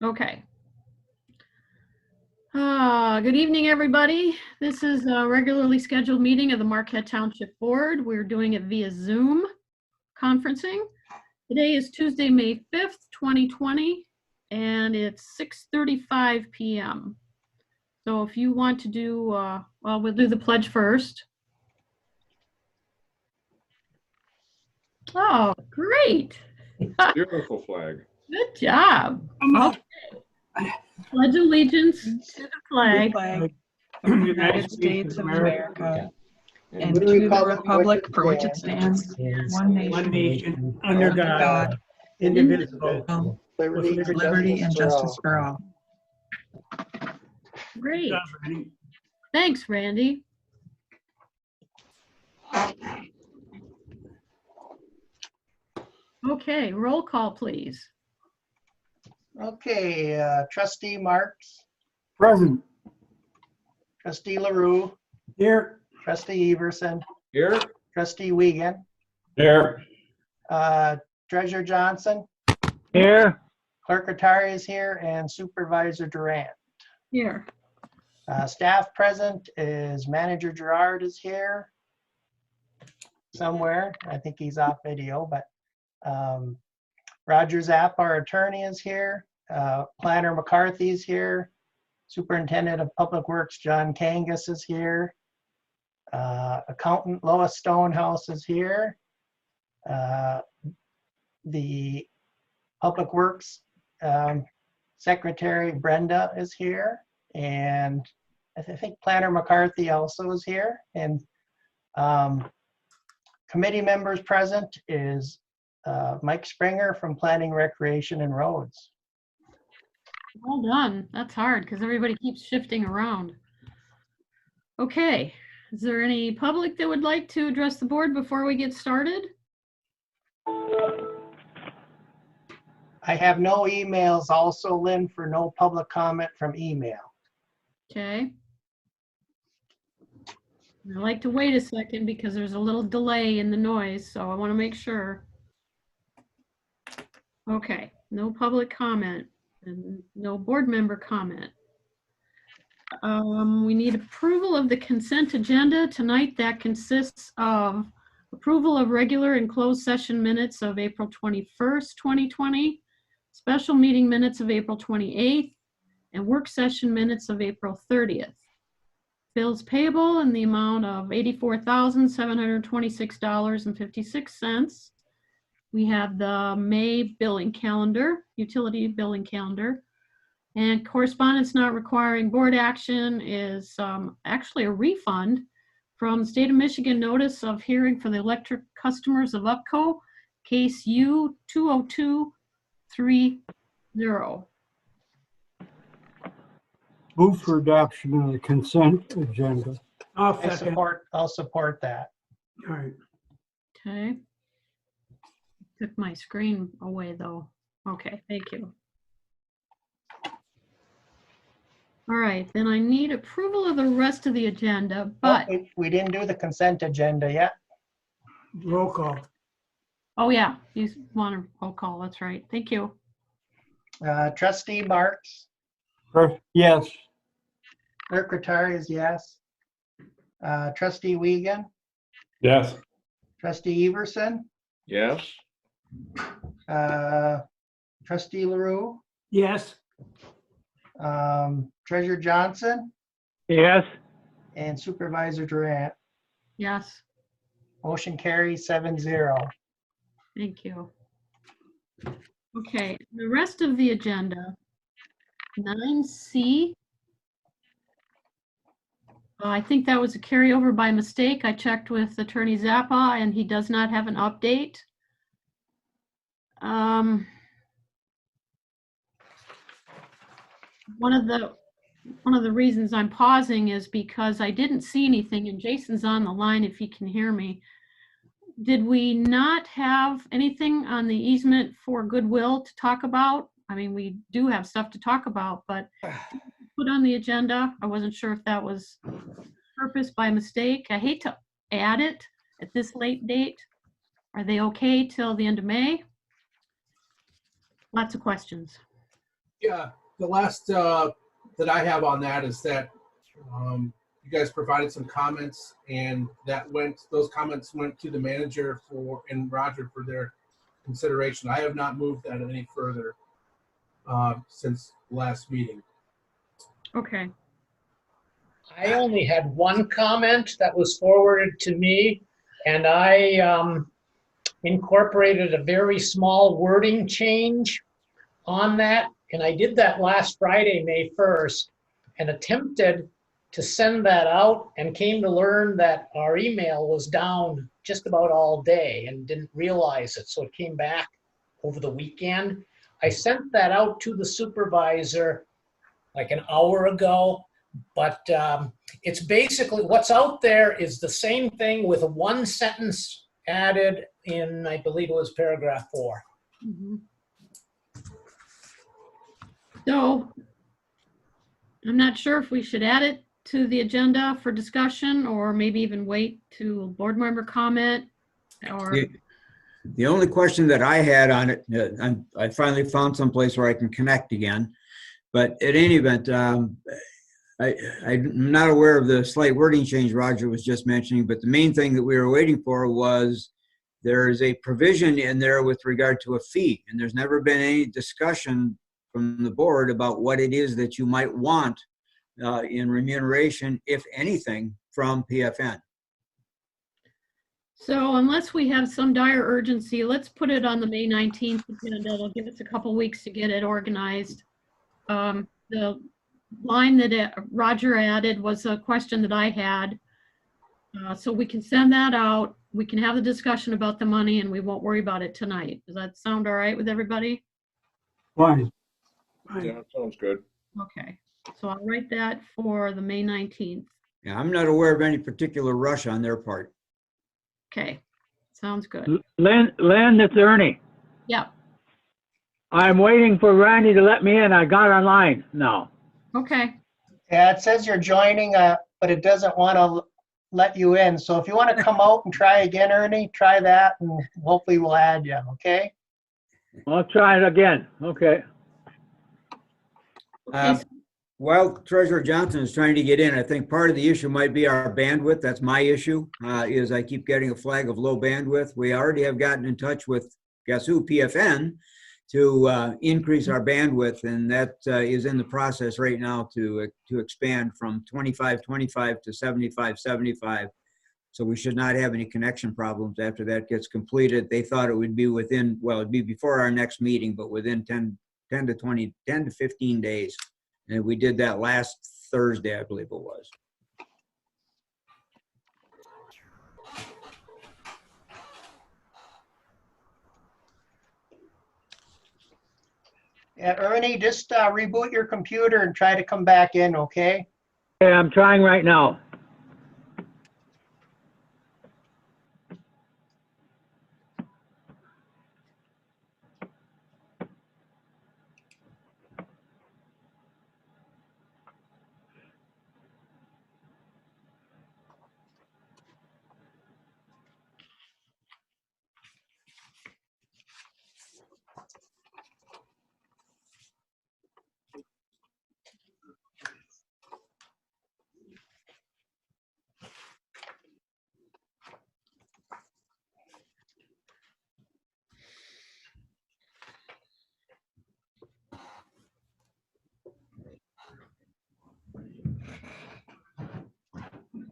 Okay. Good evening, everybody. This is a regularly scheduled meeting of the Marquette Township Board. We're doing it via Zoom conferencing. Today is Tuesday, May 5th, 2020, and it's 6:35 p.m. So if you want to do, well, we'll do the pledge first. Oh, great. Beautiful flag. Good job. Okay. Pledge allegiance to the flag of the United States of America and to the republic for which it stands, one nation, under God, indivisible, with liberty and justice for all. Great. Thanks, Randy. Okay, roll call, please. Okay, Trustee Marks, Present. Trustee LaRue, Here. Trustee Everson, Here? Trustee Wiegand, Here. Treasurer Johnson, Here. Clerk Rattari is here, and Supervisor Durant. Here. Staff present is Manager Gerard is here somewhere. I think he's off video, but Roger Zapp, our attorney, is here. Planner McCarthy is here. Superintendent of Public Works John Kangas is here. Accountant Lois Stonehouse is here. The Public Works Secretary Brenda is here, and I think Planner McCarthy also is here. And committee members present is Mike Springer from Planning, Recreation, and Roads. Well done. That's hard because everybody keeps shifting around. Okay, is there any public that would like to address the board before we get started? I have no emails also, Lynn, for no public comment from email. Okay. I like to wait a second because there's a little delay in the noise, so I want to make sure. Okay, no public comment and no board member comment. We need approval of the consent agenda tonight. That consists of approval of regular and closed session minutes of April 21st, 2020, special meeting minutes of April 28th, and work session minutes of April 30th. Bills payable in the amount of $84,726.56. We have the May billing calendar, utility billing calendar, and correspondence not requiring board action is actually a refund from the State of Michigan notice of hearing for the electric customers of UPCO, case U20230. Move for adoption of the consent agenda. I'll support that. All right. Okay. Took my screen away though. Okay, thank you. All right, then I need approval of the rest of the agenda, but We didn't do the consent agenda yet. Roll call. oh yeah, you want a roll call, that's right. Thank you. Trustee Marks, Yes. Clerk Rattari is yes. Trustee Wiegand, Yes. Trustee Everson, Yes. Trustee LaRue, Yes. Treasurer Johnson, Yes. and Supervisor Durant. Yes, Motion carries 7-0. thank you. Okay, the rest of the agenda, 9C. I think that was a carryover by mistake. I checked with Attorney Zappa and he does not have an update. One of the reasons I'm pausing is because I didn't see anything, and Jason's on the line if he can hear me. Did we not have anything on the easement for goodwill to talk about? I mean, we do have stuff to talk about, but put on the agenda. I wasn't sure if that was purpose by mistake. I hate to add it at this late date. Are they okay till the end of May? Lots of questions. Yeah, the last that I have on that is that you guys provided some comments, and those comments went to the manager and Roger for their consideration. I have not moved that any further since last meeting. Okay. I only had one comment that was forwarded to me, and I incorporated a very small wording change on that. And I did that last Friday, May 1st, and attempted to send that out and came to learn that our email was down just about all day and didn't realize it. So it came back over the weekend. I sent that out to the supervisor like an hour ago, but it's basically what's out there is the same thing with a one sentence added in, I believe it was paragraph 4. Mhm. So I'm not sure if we should add it to the agenda for discussion or maybe even wait to a board member comment or. The only question that I had on it, I finally found some place where I can connect again. But at any event, I'm not aware of the slight wording change Roger was just mentioning, but the main thing that we were waiting for was there is a provision in there with regard to a fee, and there's never been any discussion from the board about what it is that you might want in remuneration, if anything, from PFN. So unless we have some dire urgency, let's put it on the May 19th agenda. It'll give us a couple weeks to get it organized. The line that Roger added was a question that I had. So we can send that out. We can have the discussion about the money and we won't worry about it tonight. Does that sound all right with everybody? Fine. Yeah, sounds good. Okay, so I'll write that for the May 19th. Yeah, I'm not aware of any particular rush on their part. Okay, sounds good. Lynn, it's Ernie. Yep, I'm waiting for Randy to let me in. I got online now. okay. Yeah, it says you're joining, but it doesn't want to let you in. So if you want to come out and try again, Ernie, try that, and hopefully we'll add you, okay? I'll try it again. Okay. While Treasurer Johnson is trying to get in, I think part of the issue might be our bandwidth. That's my issue, is I keep getting a flag of low bandwidth. We already have gotten in touch with, guess who, PFN, to increase our bandwidth, and that is in the process right now to expand from 25.25 to 75.75. So we should not have any connection problems after that gets completed. They thought it would be within, well, it'd be before our next meeting, but within 10 to 15 days. And we did that last Thursday, I believe it was. Yeah, Ernie, just reboot your computer and try to come back in, okay? Okay, I'm trying right now.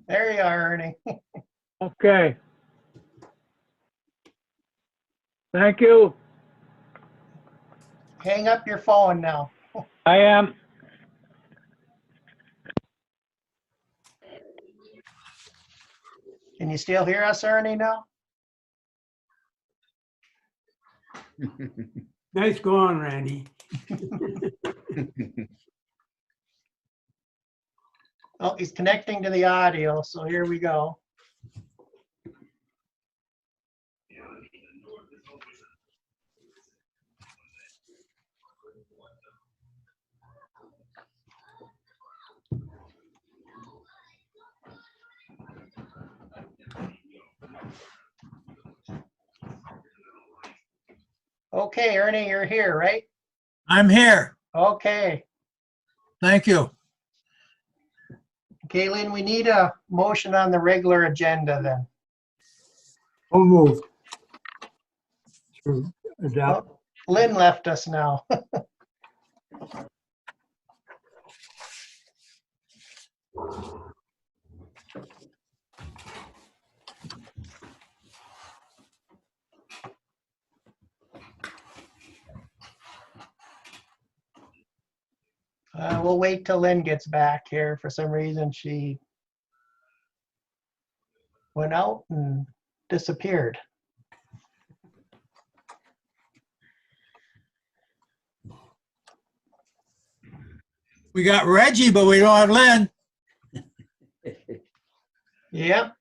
There you are, Ernie. Okay. Thank you. Hang up your phone now. I am. Can you still hear us, Ernie, now? Nice going, Randy. Oh, he's connecting to the audio, so here we go. Okay, Ernie, you're here, right? I'm here. Okay. Thank you. Okay, Lynn, we need a motion on the regular agenda then. So moved. To adopt. Oh, Lynn left us now. We'll wait till Lynn gets back here. For some reason, she went out and disappeared. We got Reggie, but we don't have Lynn. Yep.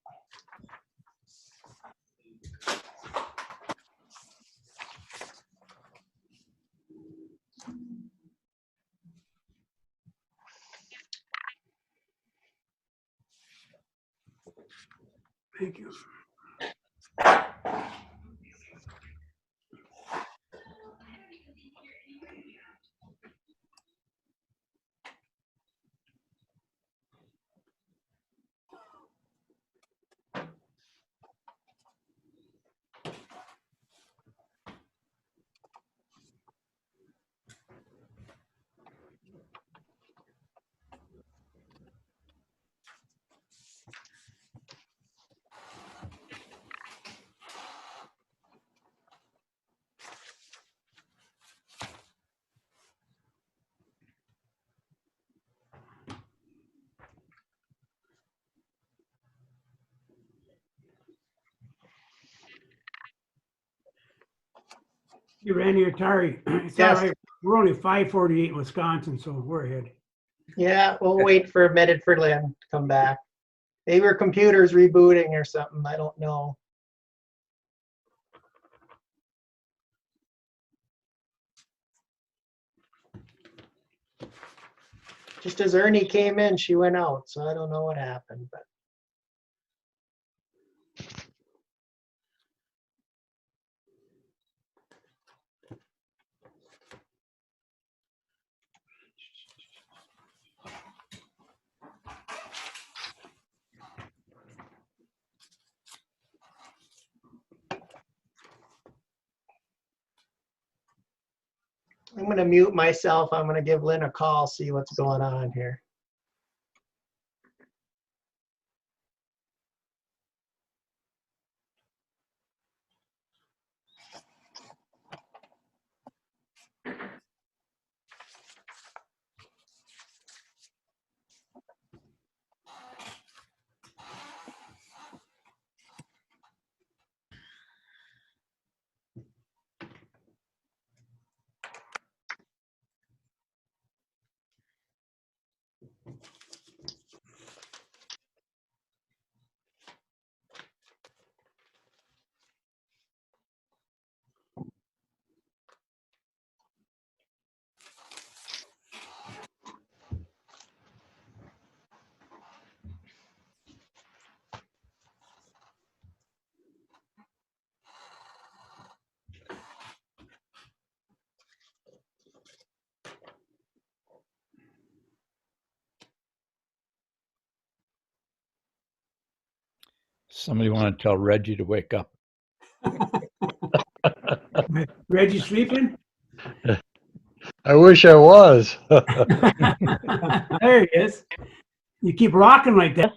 Thank you. You Randy Atari. It's all Yes. right. We're only 5:48 in Wisconsin, so we're ahead. Yeah, we'll wait for a minute for Lynn to come back. Maybe her computer's rebooting or something. I don't know. Just as Ernie came in, she went out, so I don't know what happened, but. I'm going to mute myself. I'm going to give Lynn a call, see what's going on here. Somebody want to tell Reggie to wake up. Reggie sleeping? I wish I was. There he is. You keep rocking like that.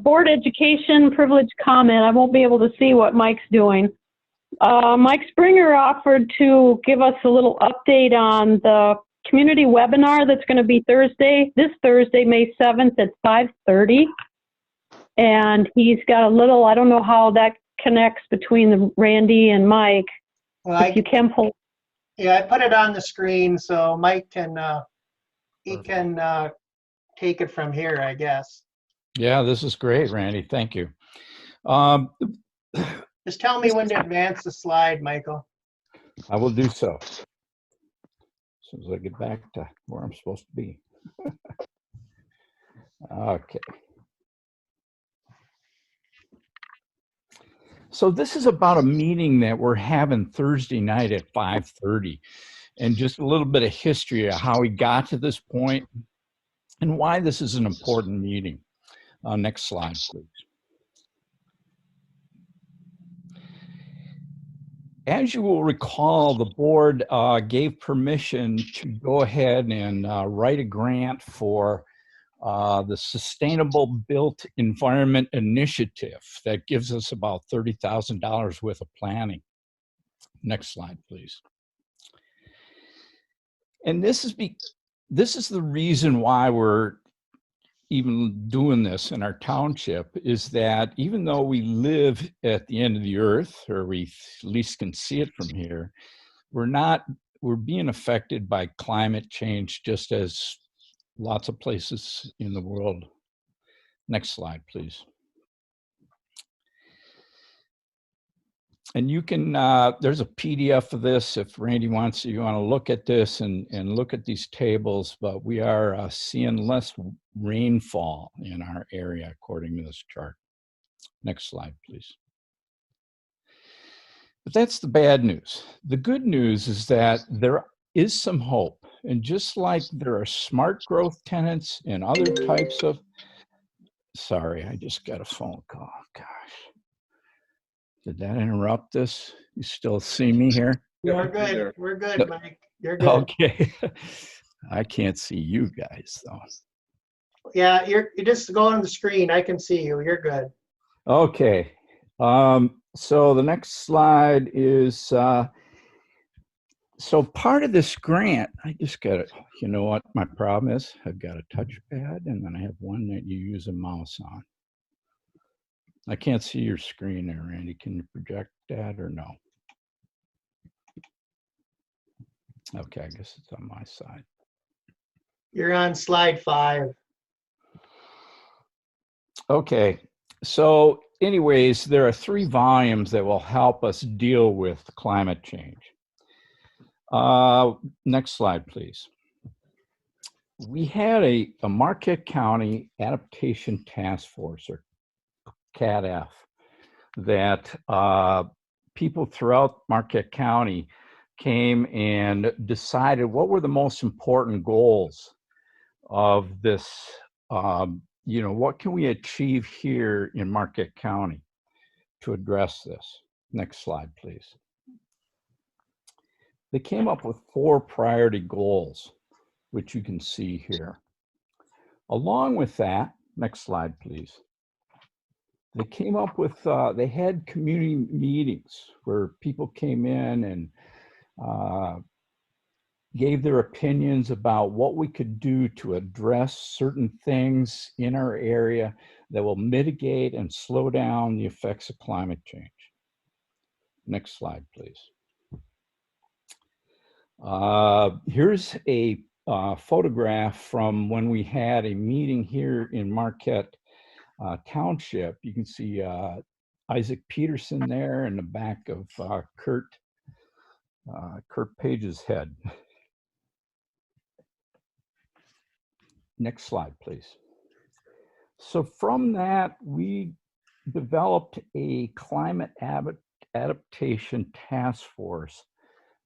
Board education privilege comment. I won't be able to see what Mike's doing. Mike Springer offered to give us a little update on the community webinar that's going to be this Thursday, May 7th at 5:30. And he's got a little, I don't know how that connects between Randy and Mike. Well, if you can pull. Yeah, I put it on the screen so Mike can, he can take it from here, I guess. Yeah, this is great, Randy. Thank you. Just tell me when to advance the slide, Michael. I will do so. As soon as I get back to where I'm supposed to be. Okay. So this is about a meeting that we're having Thursday night at 5:30, and just a little bit of history of how we got to this point and why this is an important meeting. Next slide, please. As you will recall, the board gave permission to go ahead and write a grant for the Sustainable Built Environment Initiative that gives us about $30,000 worth of planning. Next slide, please. And this is the reason why we're even doing this in our township, is that even though we live at the end of the earth, or we at least can see it from here, we're being affected by climate change just as lots of places in the world. Next slide, please. And you can, there's a PDF of this if Randy wants you want to look at this and look at these tables, but we are seeing less rainfall in our area according to this chart. Next slide, please. But that's the bad news. The good news is that there is some hope. And just like there are smart growth tenants and other types of, sorry, I just got a phone call, gosh. Did that interrupt this? You still see me here? We're good. We're good, Mike. You're good. Okay. I can't see you guys though. Yeah, you just go on the screen. I can see you. You're good. Okay. So the next slide is, so part of this grant, I just got it. You know what my problem is? I've got a touchpad and then I have one that you use a mouse on. I can't see your screen there, Randy. Can you project that or no? Okay, I guess it's on my side. You're on slide 5. Okay, so anyways, there are 3 volumes that will help us deal with climate change. Next slide, please. We had a Marquette County Adaptation Task Force, or CADF, that people throughout Marquette County came and decided what were the most important goals of this, you know, what can we achieve here in Marquette County to address this? Next slide, please. They came up with 4 priority goals, which you can see here. Along with that, next slide, please. They came up with, they had community meetings where people came in and gave their opinions about what we could do to address certain things in our area that will mitigate and slow down the effects of climate change. Next slide, please. Here's a photograph from when we had a meeting here in Marquette Township. You can see Isaac Peterson there in the back of Kurt Page's head. Next slide, please. So from that, we developed a climate adaptation task force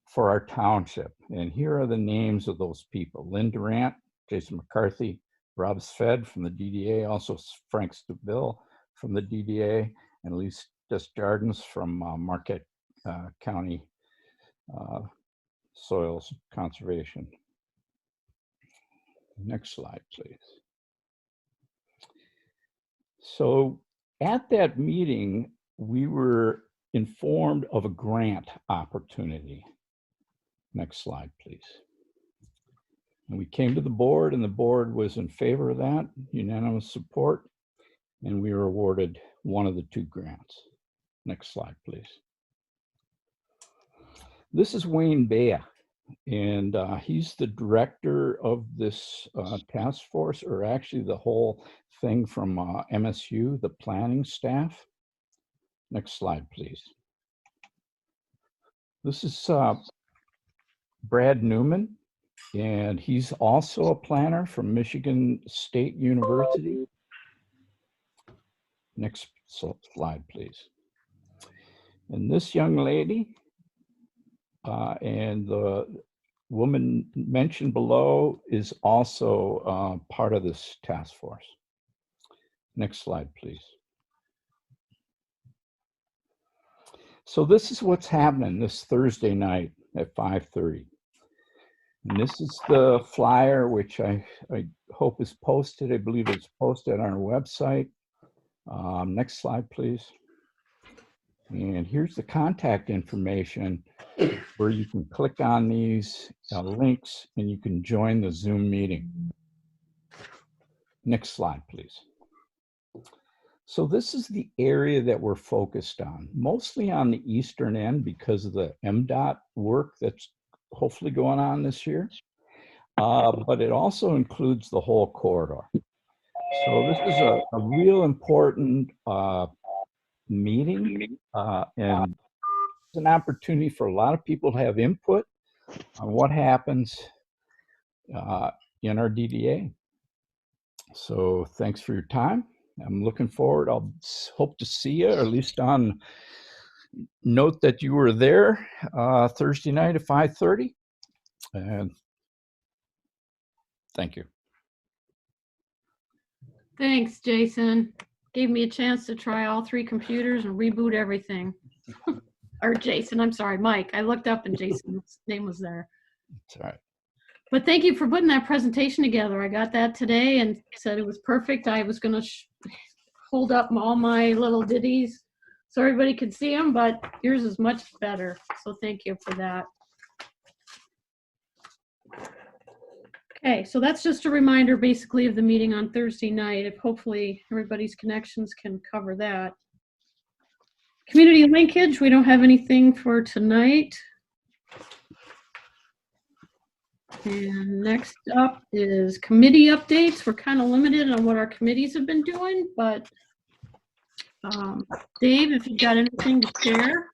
for our township. And here are the names of those people: Lynn Durant, Jason McCarthy, Rob Sved from the DDA, also Frank Stubille from the DDA, and Elise Desjardins from Marquette County Soils Conservation. Next slide, please. So at that meeting, we were informed of a grant opportunity. Next slide, please. And we came to the board, and the board was in favor of that, unanimous support, and we were awarded one of the 2 grants. Next slide, please. This is Wayne Bea, and he's the director of this task force, or actually the whole thing from MSU, the planning staff. Next slide, please. This is Brad Newman, and he's also a planner from Michigan State University. Next slide, please. And this young lady and the woman mentioned below is also part of this task force. Next slide, please. So this is what's happening this Thursday night at 5:30. And this is the flyer, which I hope is posted. I believe it's posted on our website. Next slide, please. And here's the contact information where you can click on these links and you can join the Zoom meeting. Next slide, please. So this is the area that we're focused on, mostly on the eastern end because of the MDOT work that's hopefully going on this year. But it also includes the whole corridor. So this is a real important meeting, and it's an opportunity for a lot of people to have input on what happens in our DDA. So thanks for your time. I'm looking forward. I'll hope to see you, or at least on note that you were there Thursday night at 5:30. And thank you. Thanks, Jason. Gave me a chance to try all 3 computers and reboot everything. Or Jason, I'm sorry, Mike. I looked up and Jason's name was there. That's all right. But thank you for putting that presentation together. I got that today and said it was perfect. I was going to hold up all my little ditties so everybody could see them, but yours is much better. So thank you for that. Okay, so that's just a reminder basically of the meeting on Thursday night. If hopefully everybody's connections can cover that. Community linkage, we don't have anything for tonight. And next up is committee updates. We're kind of limited on what our committees have been doing, but Dave, if you've got anything to share.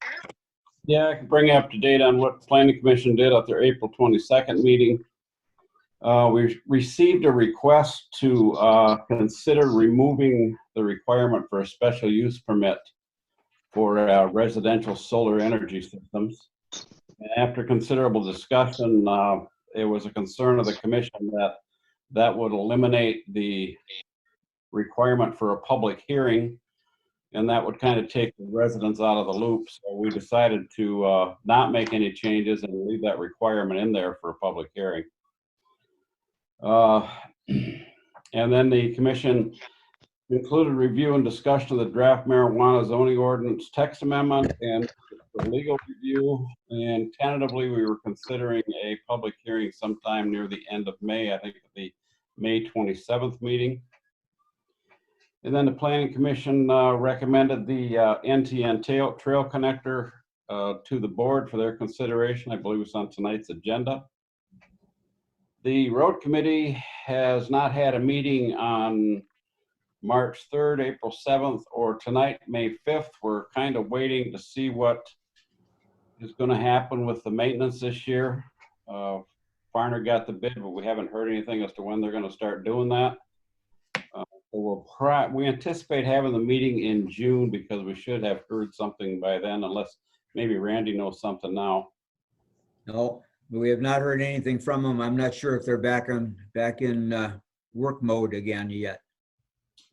Yeah, I can bring you up to date on what Planning Commission did at their April 22nd meeting. We received a request to consider removing the requirement for a special use permit for residential solar energy systems. And after considerable discussion, it was a concern of the commission that that would eliminate the requirement for a public hearing, and that would kind of take the residents out of the loop. So we decided to not make any changes and leave that requirement in there for a public hearing. And then the commission included review and discussion of the draft marijuana zoning ordinance text amendment and the legal review. And tentatively, we were considering a public hearing sometime near the end of May, I think the May 27th meeting. And then the Planning Commission recommended the NTN trail connector to the board for their consideration. I believe it's on tonight's agenda. The road committee has not had a meeting on March 3rd, April 7th, or tonight, May 5th. We're kind of waiting to see what is going to happen with the maintenance this year. Farner got the bid, but we haven't heard anything as to when they're going to start doing that. So we anticipate having the meeting in June because we should have heard something by then, unless maybe Randy knows something now. No, we have not heard anything from them. I'm not sure if they're back in work mode again yet.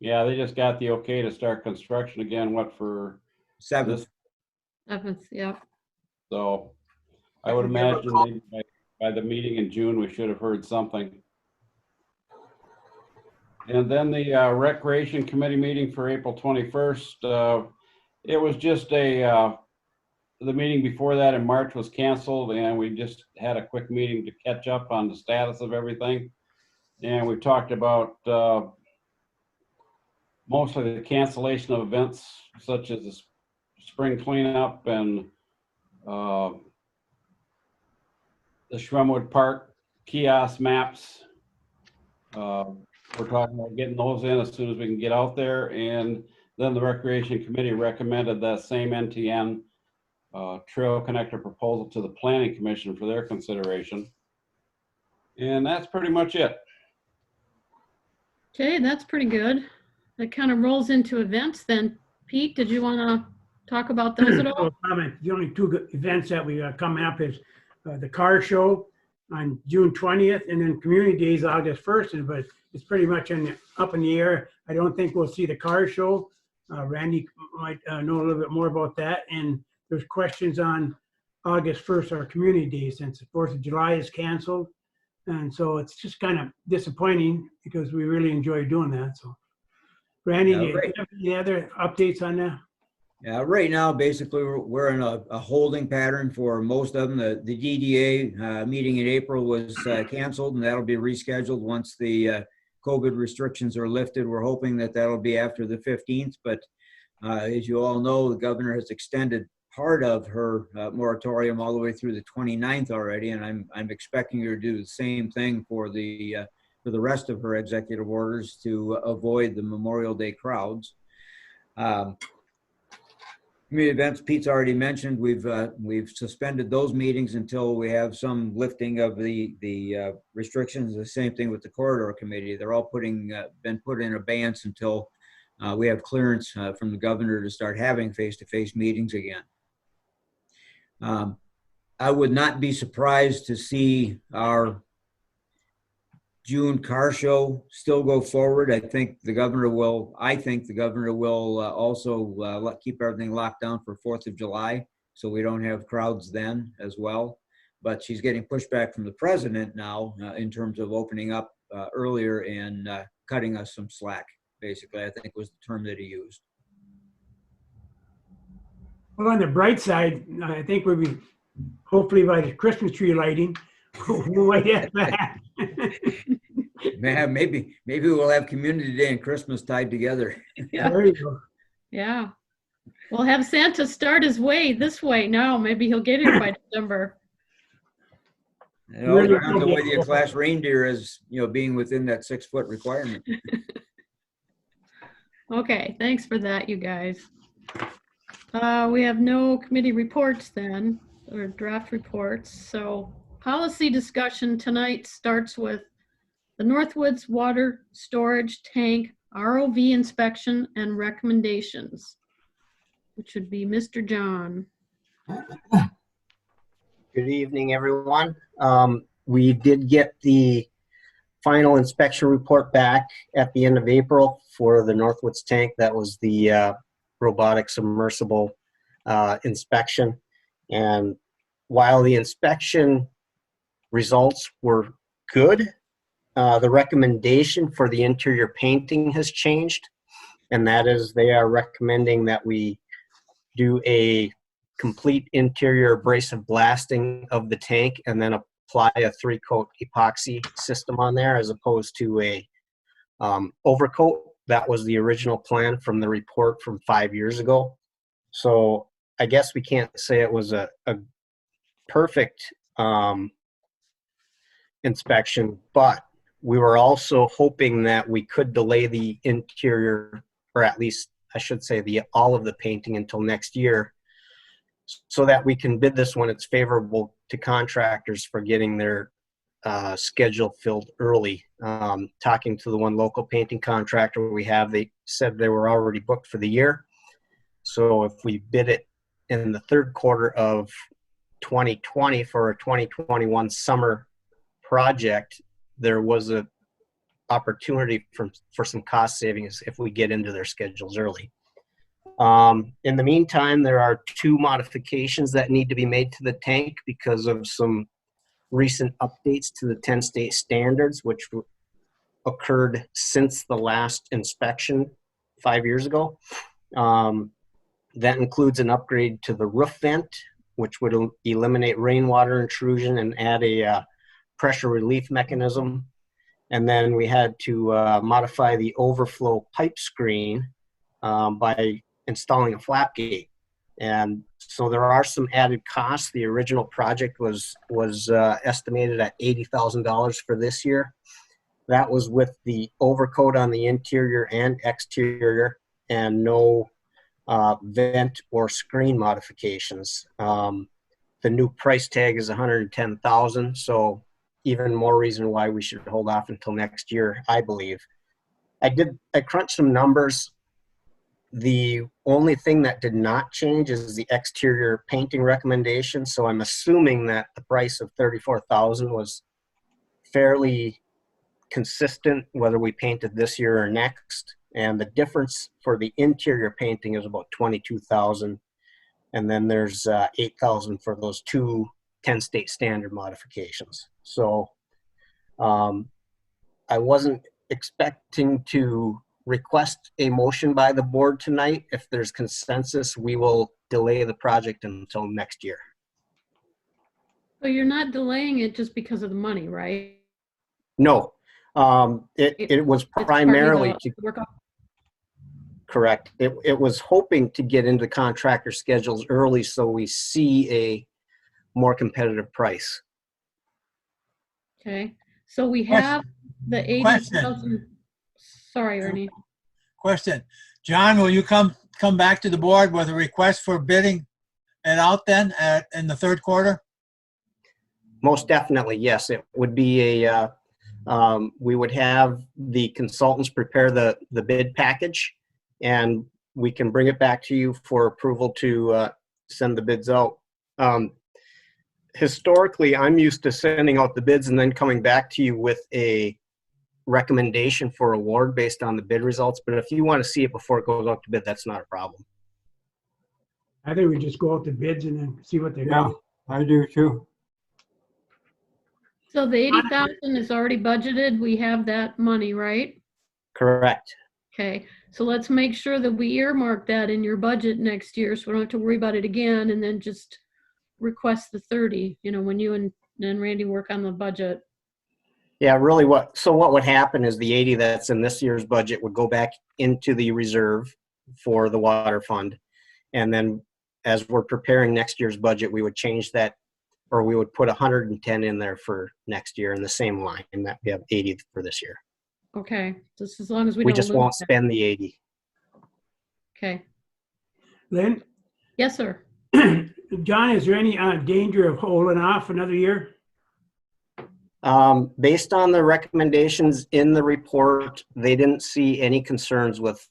Yeah, they just got the okay to start construction again. What, for 7th? 7th, yeah. So I would imagine maybe by the meeting in June, we should have heard something. And then the Recreation Committee meeting for April 21st, it was just the meeting before that in March was canceled, and we just had a quick meeting to catch up on the status of everything. And we talked about mostly the cancellation of events such as the spring cleanup and the Shremwood Park kiosk maps. We're talking about getting those in as soon as we can get out there. And then the Recreation Committee recommended that same NTN trail connector proposal to the Planning Commission for their consideration. And that's pretty much it. Okay, that's pretty good. That kind of rolls into events then. Pete, did you want to talk about those at all? So, comment, the only two events that we got coming up is the car show on June 20th and then Community Days August 1st, but it's pretty much up in the air. I don't think we'll see the car show. Randy might know a little bit more about that. And there's questions on August 1st, our Community Day, since the 4th of July is canceled. And so it's just kind of disappointing because we really enjoy doing that. So, Randy, do you have any other updates on that? Yeah, right now, basically, we're in a holding pattern for most of them. The DDA meeting in April was canceled, and that'll be rescheduled once the COVID restrictions are lifted. We're hoping that that'll be after the 15th, but as you all know, the governor has extended part of her moratorium all the way through the 29th already, and I'm expecting her to do the same thing for the rest of her executive orders to avoid the Memorial Day crowds. Community events, Pete's already mentioned, we've suspended those meetings until we have some lifting of the restrictions. The same thing with the corridor committee. They're all been put in abeyance until we have clearance from the governor to start having face-to-face meetings again. I would not be surprised to see our June car show still go forward. I think the governor will also keep everything locked down for 4th of July, so we don't have crowds then as well. But she's getting pushback from the president now in terms of opening up earlier and cutting us some slack, basically, I think was the term that he used. Well, on the bright side, I think we'll be, hopefully by the Christmas tree lighting, we might have that. Man, maybe we'll have Community Day and Christmas tied together. Yeah. There you go. Yeah. We'll have Santa start his way this way now. Maybe he'll get here by December. It all depends on whether you class reindeer as, being within that 6-foot requirement. Okay, thanks for that, you guys. We have no committee reports then, or draft reports. So policy discussion tonight starts with the Northwoods Water Storage Tank ROV inspection and recommendations, which would be Mr. John. Good evening, everyone. We did get the final inspection report back at the end of April for the Northwoods tank. That was the robotic submersible inspection. And while the inspection results were good, the recommendation for the interior painting has changed. And that is, they are recommending that we do a complete interior abrasive blasting of the tank and then apply a 3-coat epoxy system on there as opposed to a overcoat. That was the original plan from the report from 5 years ago. So I guess we can't say it was a perfect inspection, but we were also hoping that we could delay the interior, or at least I should say all of the painting until next year, so that we can bid this when it's favorable to contractors for getting their schedule filled early. Talking to the one local painting contractor we have, they said they were already booked for the year. So if we bid it in the third quarter of 2020 for a 2021 summer project, there was a opportunity for some cost savings if we get into their schedules early. In the meantime, there are 2 modifications that need to be made to the tank because of some recent updates to the 10 state standards, which occurred since the last inspection 5 years ago. That includes an upgrade to the roof vent, which would eliminate rainwater intrusion and add a pressure relief mechanism. And then we had to modify the overflow pipe screen by installing a flap gate. And so there are some added costs. The original project was estimated at $80,000 for this year. That was with the overcoat on the interior and exterior and no vent or screen modifications. The new price tag is $110,000, so even more reason why we should hold off until next year, I believe. I crunched some numbers The only thing that did not change is the exterior painting recommendation. So I'm assuming that the price of $34,000 was fairly consistent whether we painted this year or next. And the difference for the interior painting is about $22,000. And then there's $8,000 for those two 10 state standard modifications. So I wasn't expecting to request a motion by the board tonight. If there's consensus, we will delay the project until next year. So you're not delaying it just because of the money, right? No, it was primarily to work off. correct. It was hoping to get into contractor schedules early so we see a more competitive price. Okay, so we have the 80,000. Sorry, Ernie. Question. John, will you come back to the board with a request for bidding it out then in the third quarter? Most definitely, yes. It would be a, we would have the consultants prepare the bid package, and we can bring it back to you for approval to send the bids out. Historically, I'm used to sending out the bids and then coming back to you with a recommendation for award based on the bid results. But if you want to see it before it goes out to bid, that's not a problem. I think we just go out to bids and then see what they Yeah, got. I do too. So the 80,000 is already budgeted. We have that money, right? Correct. Okay, so let's make sure that we earmark that in your budget next year so we don't have to worry about it again, and then just request the 30, you know, when you and Randy work on the budget. Yeah, really what would happen is the 80 that's in this year's budget would go back into the reserve for the water fund. And then as we're preparing next year's budget, we would change that, or we would put 110 in there for next year in the same line, and that we have 80 for this year. Okay, just as long as we We don't just lose won't that. spend the 80. Okay. Lynn? Yes, sir. John, is there any danger of holding off another year? Based on the recommendations in the report, they didn't see any concerns with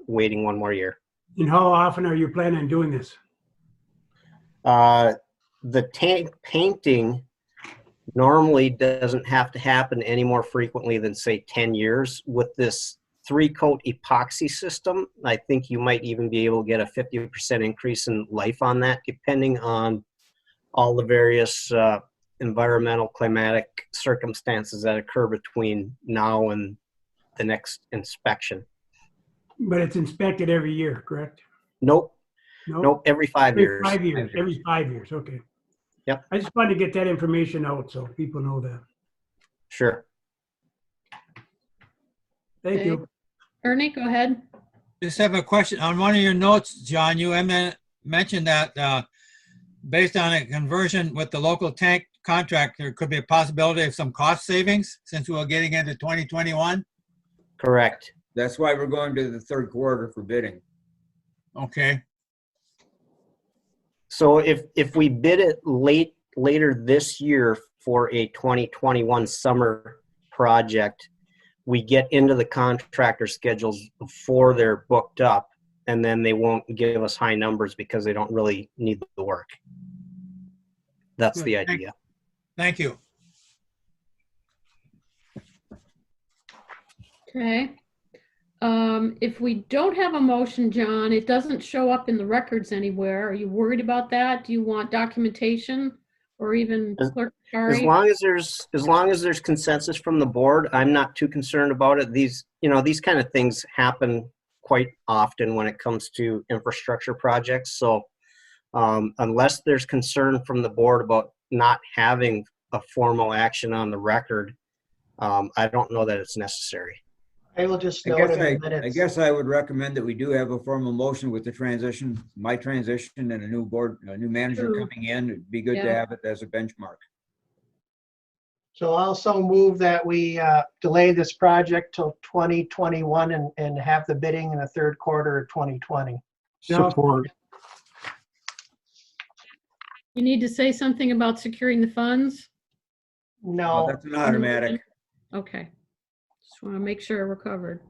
waiting one more year. And how often are you planning on doing this? The tank painting normally doesn't have to happen any more frequently than, say, 10 years. With this 3-coat epoxy system, I think you might even be able to get a 50% increase in life on that, depending on all the various environmental climatic circumstances that occur between now and the next inspection. But it's inspected every year, correct? Nope. No? Nope, every 5 years. 5 years, every 5 years, okay. Yep. I just wanted to get that information out so people know that. Sure. Thank Okay. you. Ernie, go ahead. Just have a question. On one of your notes, John, you mentioned that based on a conversion with the local tank contractor, there could be a possibility of some cost savings since we're getting into 2021? Correct. That's why we're going to the third quarter for bidding. Okay. So if we bid it later this year for a 2021 summer project, we get into the contractor schedules before they're booked up, and then they won't give us high numbers because they don't really need the work. That's the idea. Thank you. Okay. If we don't have a motion, John, it doesn't show up in the records anywhere. Are you worried about that? Do you want documentation or even clerk? As long as there's consensus from the board, I'm not too concerned about it. These kind of things happen quite often when it comes to infrastructure projects. So unless there's concern from the board about not having a formal action on the record, I don't know that it's necessary. I will just note in the minutes. I guess I would recommend that we do have a formal motion with the transition, my transition, and a new board, a new manager True. coming in. It'd be good to have it as a benchmark. So I'll also move that we delay this project till 2021 and have the bidding in the third quarter of 2020. Support. You need to say something about securing the funds? No. That's an automatic. Okay. Just want to make sure we're covered.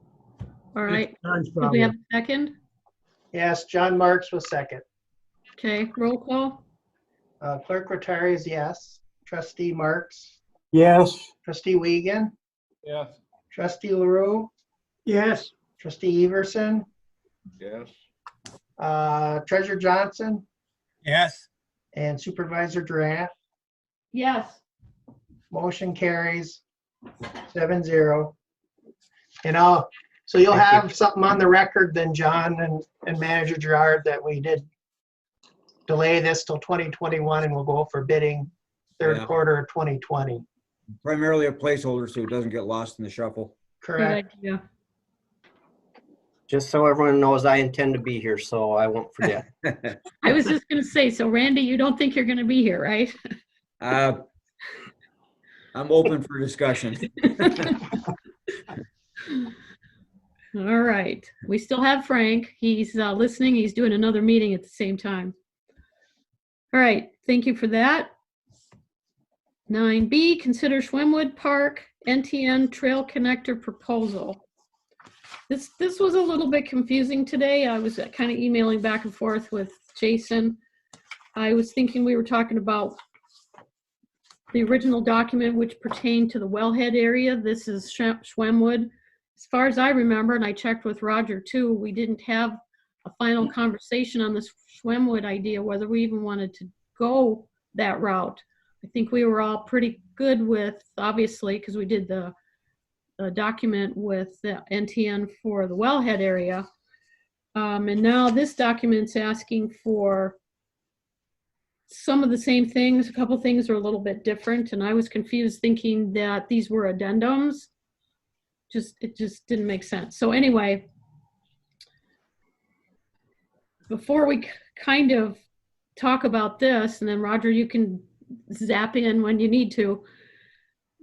All right. John's Do we probably. have a second? Yes, John Marks was second. Okay, roll call. Clerk Rattari is yes. Trustee Marks, Yes. trustee Wiegand, Yes. trustee LaRue, Yes. trustee Everson, Yes. treasurer Johnson, Yes. and supervisor Durant. Yes. Motion carries 7-0. And so you'll Thank you. have something on the record then, John and Manager Gerard, that we did delay this till 2021 and we'll go for bidding third Yeah. quarter of 2020. Primarily a placeholder so it doesn't get lost in the shuffle. Good Correct. idea. Just so everyone knows, I intend to be here, so I won't forget. I was just going to say, so Randy, you don't think you're going to be here, right? I'm open for discussion. All right. We still have Frank. He's listening. He's doing another meeting at the same time. All right. Thank you for that. 9B, consider Schwemmwood Park NTN Trail Connector proposal. This was a little bit confusing today. I was kind of emailing back and forth with Jason. I was thinking we were talking about the original document which pertained to the wellhead area. This is Schwemmwood. As far as I remember, and I checked with Roger too, we didn't have a final conversation on this Schwemmwood idea, whether we even wanted to go that route. I think we were all pretty good with, obviously, because we did the document with the NTN for the wellhead area. And now this document's asking for some of the same things. A couple things are a little bit different, and I was confused thinking that these were addendums. It just didn't make sense. So anyway, before we kind of talk about this, and then Roger, you can zap in when you need to,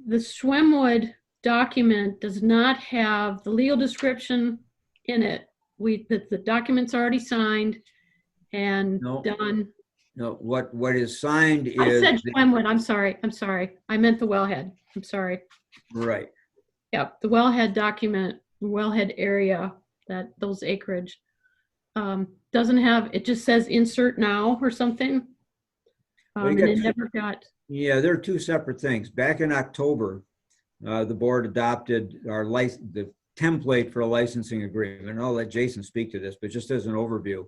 the Schwemmwood document does not have the legal description in it. The document's already signed and done. No, what is signed is. I said Schwemmwood. I'm sorry. I meant the wellhead. I'm sorry. Right. Yep, the wellhead document, wellhead area, those acreage doesn't have. It just says insert now or something. And it never got. Yeah, they're two separate things. Back in October, the board adopted the template for a licensing agreement. And I'll let Jason speak to this, but just as an overview,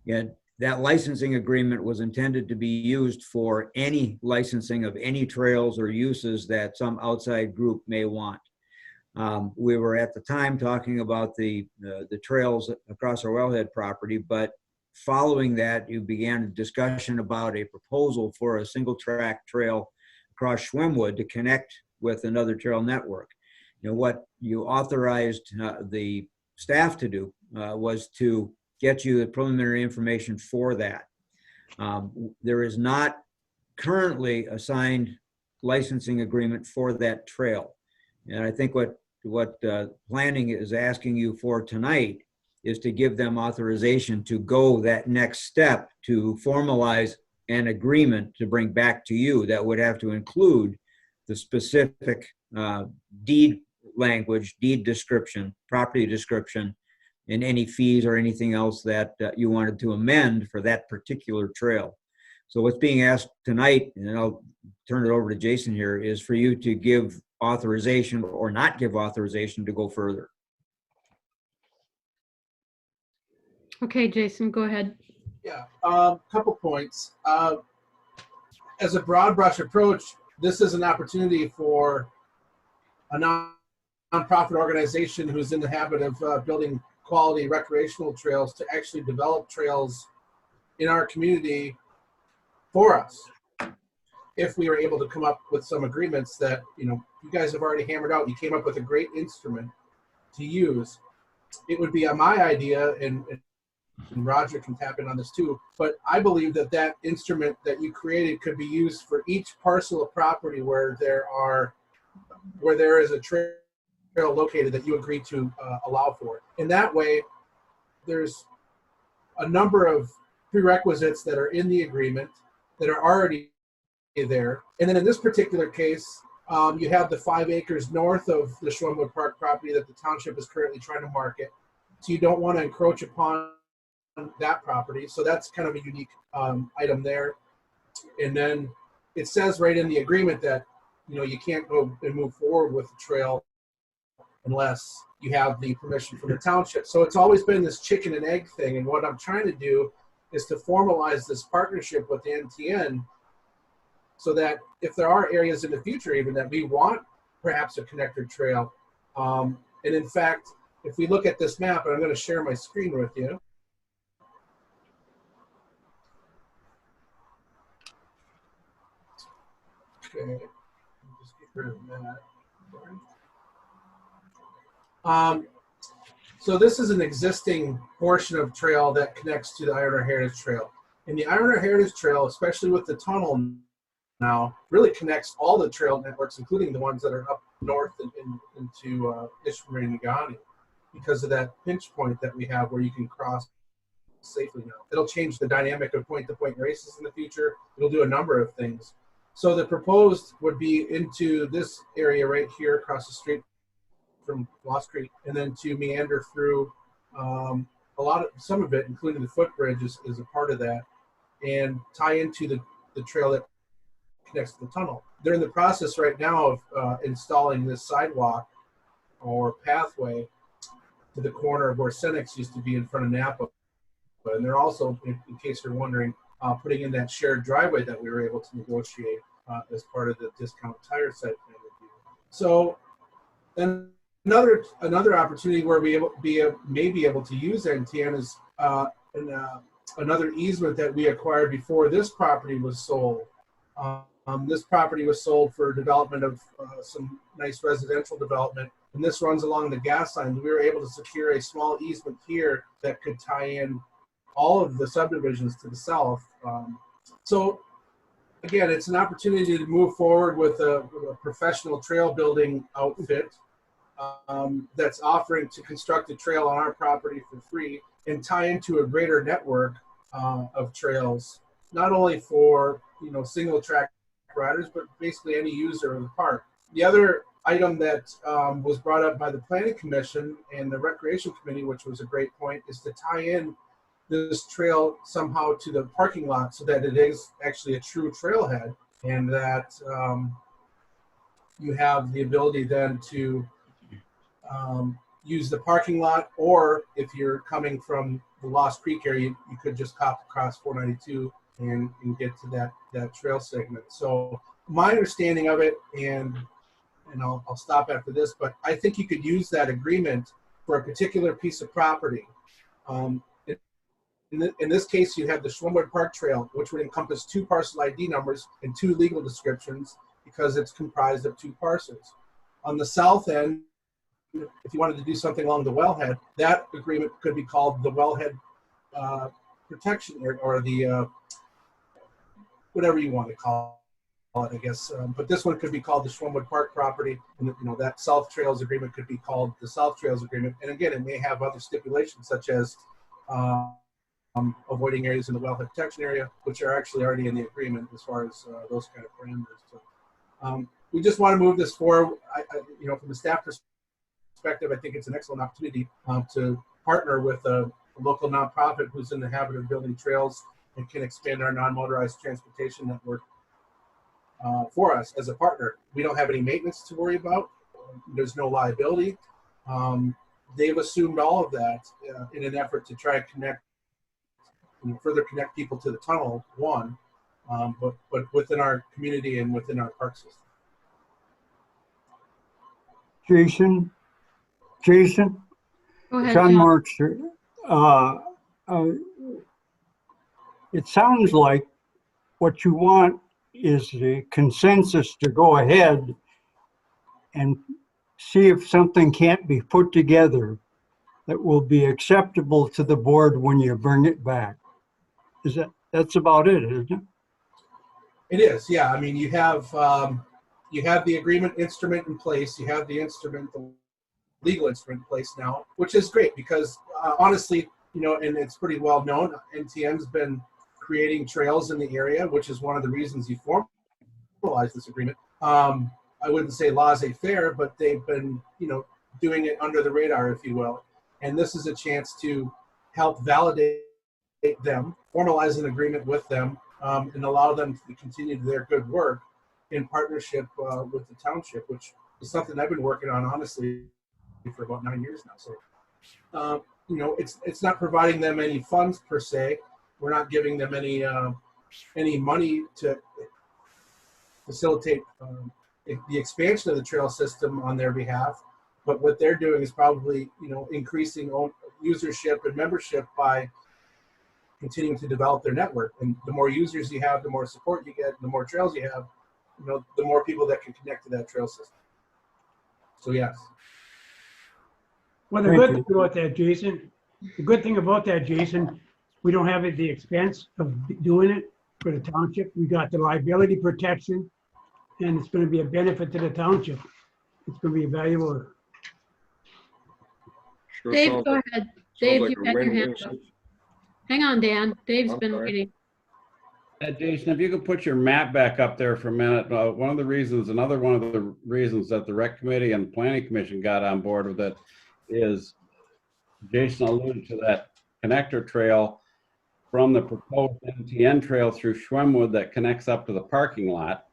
that licensing agreement was intended to be used for any licensing of any trails or uses that some outside group may want. We were at the time talking about the trails across our wellhead property, but following that, you began a discussion about a proposal for a single track trail across Schwemmwood to connect with another trail network. What you authorized the staff to do was to get you the preliminary information for that. There is not currently a signed licensing agreement for that trail. And I think what planning is asking you for tonight is to give them authorization to go that next step to formalize an agreement to bring back to you that would have to include the specific deed language, deed description, property description, and any fees or anything else that you wanted to amend for that particular trail. So what's being asked tonight, and I'll turn it over to Jason here, is for you to give authorization or not give authorization to go further. Okay, Jason, go ahead. Yeah, couple points. As a broad brush approach, this is an opportunity for a nonprofit organization who's in the habit of building quality recreational trails to actually develop trails in our community for us. If we were able to come up with some agreements that, you guys have already hammered out, you came up with a great instrument to use. It would be my idea, and Roger can tap in on this too, but I believe that instrument that you created could be used for each parcel of property where there is a trail located that you agree to allow for it. In that way, there's a number of prerequisites that are in the agreement that are already there. And then in this particular case, you have the 5 acres north of the Schwemmwood Park property that the township is currently trying to market. So you don't want to encroach upon that property. So that's kind of a unique item there. And then it says right in the agreement that, you can't go and move forward with the trail unless you have the permission from the township. So it's always been this chicken and egg thing. And what I'm trying to do is to formalize this partnership with the NTN so that if there are areas in the future even that we want perhaps a connector trail. And in fact, if we look at this map, and I'm going to share my screen with you. Okay, just get rid of that. So this is an existing portion of trail that connects to the Iron Ore Heritage Trail. And the Iron Ore Heritage Trail, especially with the tunnel now, really connects all the trail networks, including the ones that are up north and into Ishmael and Nagani, because of that pinch point that we have where you can cross safely now. It'll change the dynamic of point-to-point races in the future. It'll do a number of things. So the proposed would be into this area right here across the street from Lost Creek, and then to meander through some of it, including the footbridge is a part of that, and tie into the trail that connects to the tunnel. They're in the process right now of installing this sidewalk or pathway to the corner of where Senex used to be in front of Napa. And they're also, in case you're wondering, putting in that shared driveway that we were able to negotiate as part of the discount tire site plan review. So then another opportunity where we may be able to use NTN is another easement that we acquired before this property was sold. This property was sold for development of some nice residential development, and this runs along the gas line. We were able to secure a small easement here that could tie in all of the subdivisions to the south. So again, it's an opportunity to move forward with a professional trail building outfit that's offering to construct a trail on our property for free and tie into a greater network of trails, not only for single track riders, but basically any user of the park. The other item that was brought up by the Planning Commission and the Recreation Committee, which was a great point, is to tie in this trail somehow to the parking lot so that it is actually a true trailhead, and that you have the ability then to use the parking lot, or if you're coming from the Lost Creek area, you could just hop across 492 and get to that trail segment. So my understanding of it, and I'll stop after this, but I think you could use that agreement for a particular piece of property. In this case, you have the Schwimwood Park Trail, which would encompass 2 parcel ID numbers and 2 legal descriptions because it's comprised of 2 parcels. On the south end, if you wanted to do something along the wellhead, that agreement could be called the wellhead protection, or the whatever you want to call it, I guess. But this one could be called the Schwimwood Park property, and that South Trails agreement could be called the South Trails agreement. And again, it may have other stipulations such as avoiding areas in the wellhead protection area, which are actually already in the agreement as far as those kind of parameters. So we just want to move this forward. From the staff perspective, I think it's an excellent opportunity to partner with a local nonprofit who's in the habit of building trails and can expand our non-motorized transportation network for us as a partner. We don't have any maintenance to worry about. There's no liability. They've assumed all of that in an effort to try and further connect people to the tunnel, but within our community and within our park system. Jason? Go ahead, John John. Marks here. It sounds like what you want is the consensus to go ahead and see if something can't be put together that will be acceptable to the board when you bring it back. That's about it, isn't it? It is, yeah. I mean, you have the agreement instrument in place. You have the legal instrument in place now, which is great because honestly, and it's pretty well known, NTN's been creating trails in the area, which is one of the reasons you formalized this agreement. I wouldn't say laissez-faire, but they've been, doing it under the radar, if you will. And this is a chance to help validate them, formalize an agreement with them, and allow them to continue their good work in partnership with the township, which is something I've been working on, honestly, for about 9 years now. So, you know, it's not providing them any funds per se. We're not giving them any money to facilitate the expansion of the trail system on their behalf. But what they're doing is probably, you know, increasing usership and membership by continuing to develop their network. And the more users you have, the more support you get, the more trails you have, you know, the more people that can connect to that trail system. So yes. Well, the good thing about that, Jason, we don't have the expense of doing it for the township. We got the liability protection, and it's going to be a benefit to the township. It's going to be valuable. Sure Dave, sounds go like- ahead. sounds Dave, like you've a got your win-win hand up. situation. Hang on, Dan. Dave's I'm been sorry. waiting. Jason, if you could put your map back up there for a minute. Another one of the reasons that the rec committee and the planning commission got on board with it is Jason alluded to that connector trail from the proposed NTN trail through Schwemmwood that connects up to the parking lot.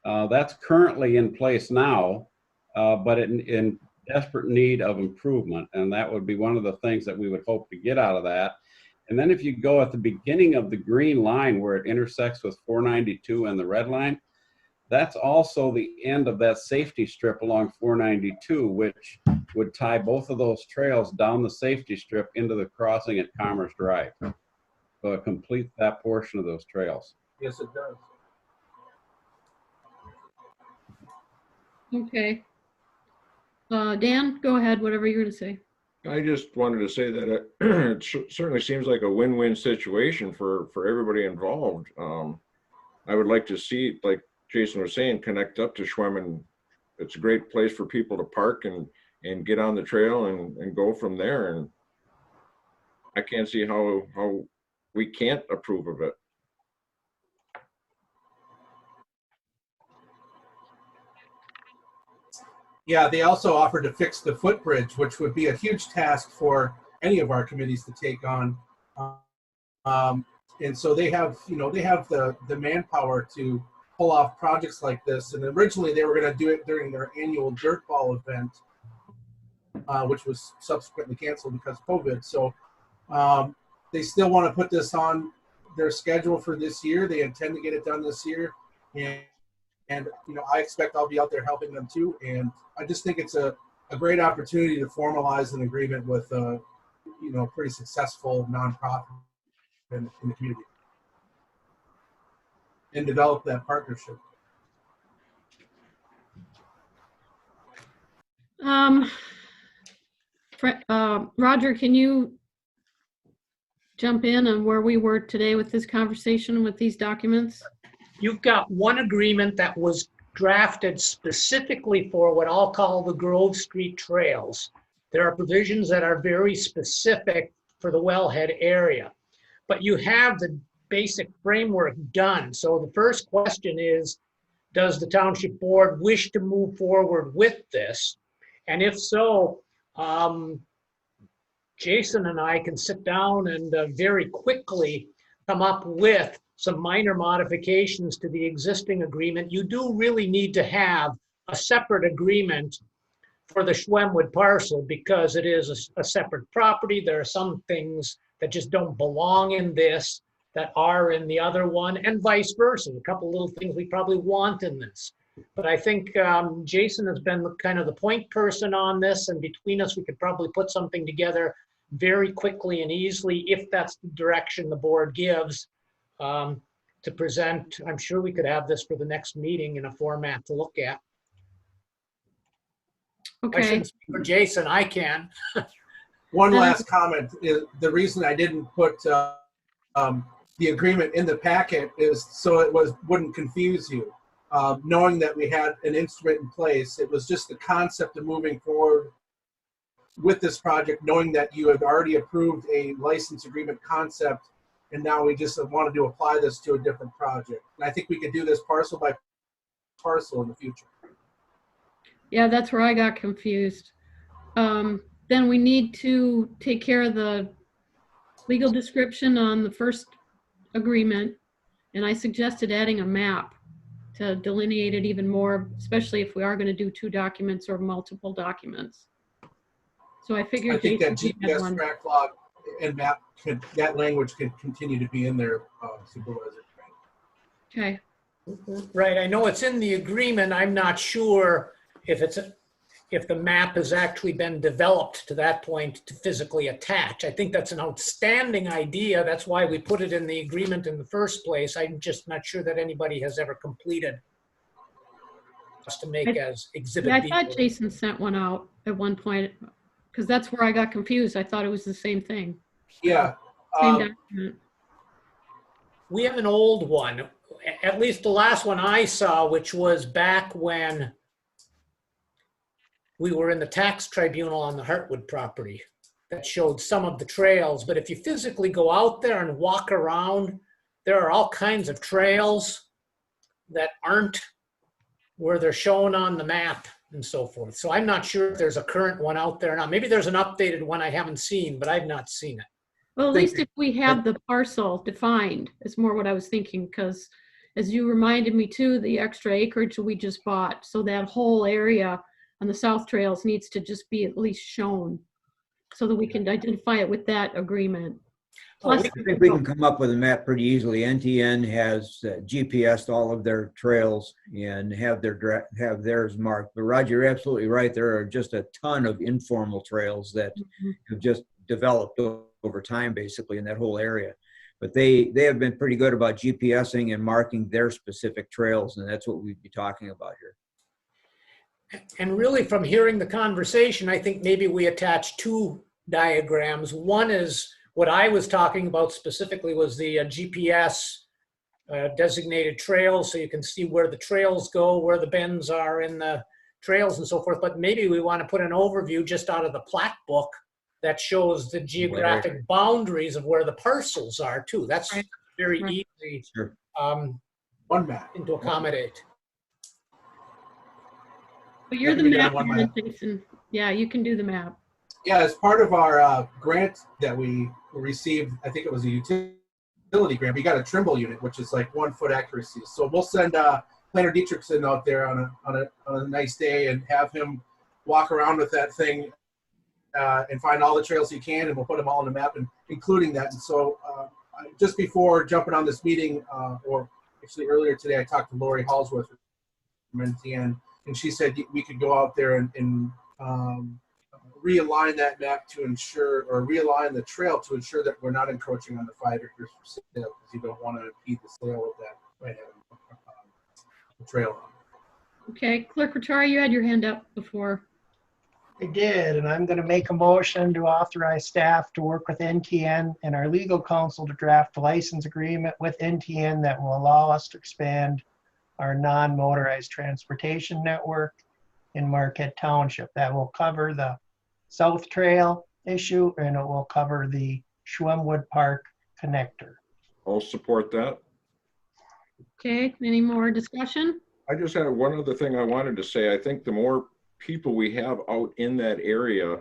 That's currently in place now, but in desperate need of improvement. And that would be one of the things that we would hope to get out of that. And then if you go at the beginning of the green line where it intersects with 492 and the red line, that's also the end of that safety strip along 492, which would tie both of those trails down the safety strip into the crossing at Commerce Drive. So it completes that portion of those trails. Yes, it does. Okay. Dan, go ahead, whatever you're going to say. I just wanted to say that it certainly seems like a win-win situation for everybody involved. I would like to see, like Jason was saying, connect up to Schwemmen. It's a great place for people to park and get on the trail and go from there. And I can't see how we can't approve of it. Yeah, they also offered to fix the footbridge, which would be a huge task for any of our committees to take on. And so they have, you know, they have the manpower to pull off projects like this. And originally they were going to do it during their annual dirt ball event, which was subsequently canceled because of COVID. So they still want to put this on their schedule for this year. They intend to get it done this year. And you know, I expect I'll be out there helping them too. And I just think it's a great opportunity to formalize an agreement with a, you know, pretty successful nonprofit in the community and develop that partnership. Roger, can you jump in on where we were today with this conversation with these documents? You've got one agreement that was drafted specifically for what I'll call the Grove Street trails. There are provisions that are very specific for the wellhead area, but you have the basic framework done. So the first question is, does the township board wish to move forward with this? And if so, Jason and I can sit down and very quickly come up with some minor modifications to the existing agreement. You do really need to have a separate agreement for the Schwemmwood parcel because it is a separate property. There are some things that just don't belong in this that are in the other one, and vice versa. A couple little things we probably want in this. But I think Jason has been kind of the point person on this, and between us, we could probably put something together very quickly and easily if that's the direction the board gives. To present. I'm sure we could have this for the next meeting in a format to look at. Okay. I shouldn't speak for Jason, I can. One last comment is the reason I didn't put the agreement in the packet is so it wouldn't confuse you. Knowing that we had an instrument in place, it was just the concept of moving forward with this project, knowing that you had already approved a license agreement concept. And now we just wanted to apply this to a different project. And I think we could do this parcel by parcel in the future. Yeah, that's where I got confused. then we need to take care of the legal description on the first agreement. And I suggested adding a map to delineate it even more, especially if we are going to do 2 documents or multiple documents. So I figured I think that Jason had GPS one. track log and map, that language can continue to be in there, Supervisor. Okay. Right, I know it's in the agreement. I'm not sure if the map has actually been developed to that point to physically attach. I think that's an outstanding idea. That's why we put it in the agreement in the first place. I'm just not sure that anybody has ever completed just to make as exhibit Yeah, I B. thought Jason sent one out at one point, because that's where I got confused. I thought it was the same thing. Yeah. Same document. We have an old one, at least the last one I saw, which was back when we were in the tax tribunal on the Hartwood property, that showed some of the trails. But if you physically go out there and walk around, there are all kinds of trails that aren't where they're shown on the map and so forth. So I'm not sure if there's a current one out there now. Maybe there's an updated one I haven't seen, but I've not seen it. Well, at least if we have the parcel defined, is more what I was thinking, because as you reminded me too, the extra acreage we just bought, so that whole area on the south trails needs to just be at least shown so that we can identify it with that agreement. Plus, I think we can come up with a map pretty easily. NTN has GPSed all of their trails and have theirs marked. But Roger, you're absolutely right. There are just a ton of informal trails that have just developed over time, basically, in that whole area. But they have been pretty good about GPSing and marking their specific trails, and that's what we'd be talking about here. And really, from hearing the conversation, I think maybe we attach 2 diagrams. One is what I was talking about specifically was the GPS designated trails, so you can see where the trails go, where the bends are in the trails and so forth. But maybe we want to put an overview just out of the plat book that shows the geographic boundaries of where the parcels are too. That's very easy one map to accommodate. But you're the map man, Jason. Yeah, you can do the map. Yeah, as part of our grant that we received, I think it was a utility grant, we got a Trimble unit, which is like 1 foot accuracy. So we'll send Planner Dietrichson out there on a nice day and have him walk around with that thing and find all the trails he can, and we'll put them all on the map, and including that. And so just before jumping on this meeting, or actually earlier today, I talked to Lori Hallsworth from NTN, and she said we could go out there and realign that map to ensure, or realign the trail to ensure that we're not encroaching on the 5 acres for sale, because you don't want to impede the sale of that by having the trail on. Okay, Clerk Rattari, you had your hand up before. I did, and I'm going to make a motion to authorize staff to work with NTN and our legal counsel to draft a license agreement with NTN that will allow us to expand our non-motorized transportation network in Marquette Township. That will cover the South Trail issue, and it will cover the Schwemmwood Park connector. I'll support that. Okay, any more discussion? I just had one other thing I wanted to say. I think the more people we have out in that area,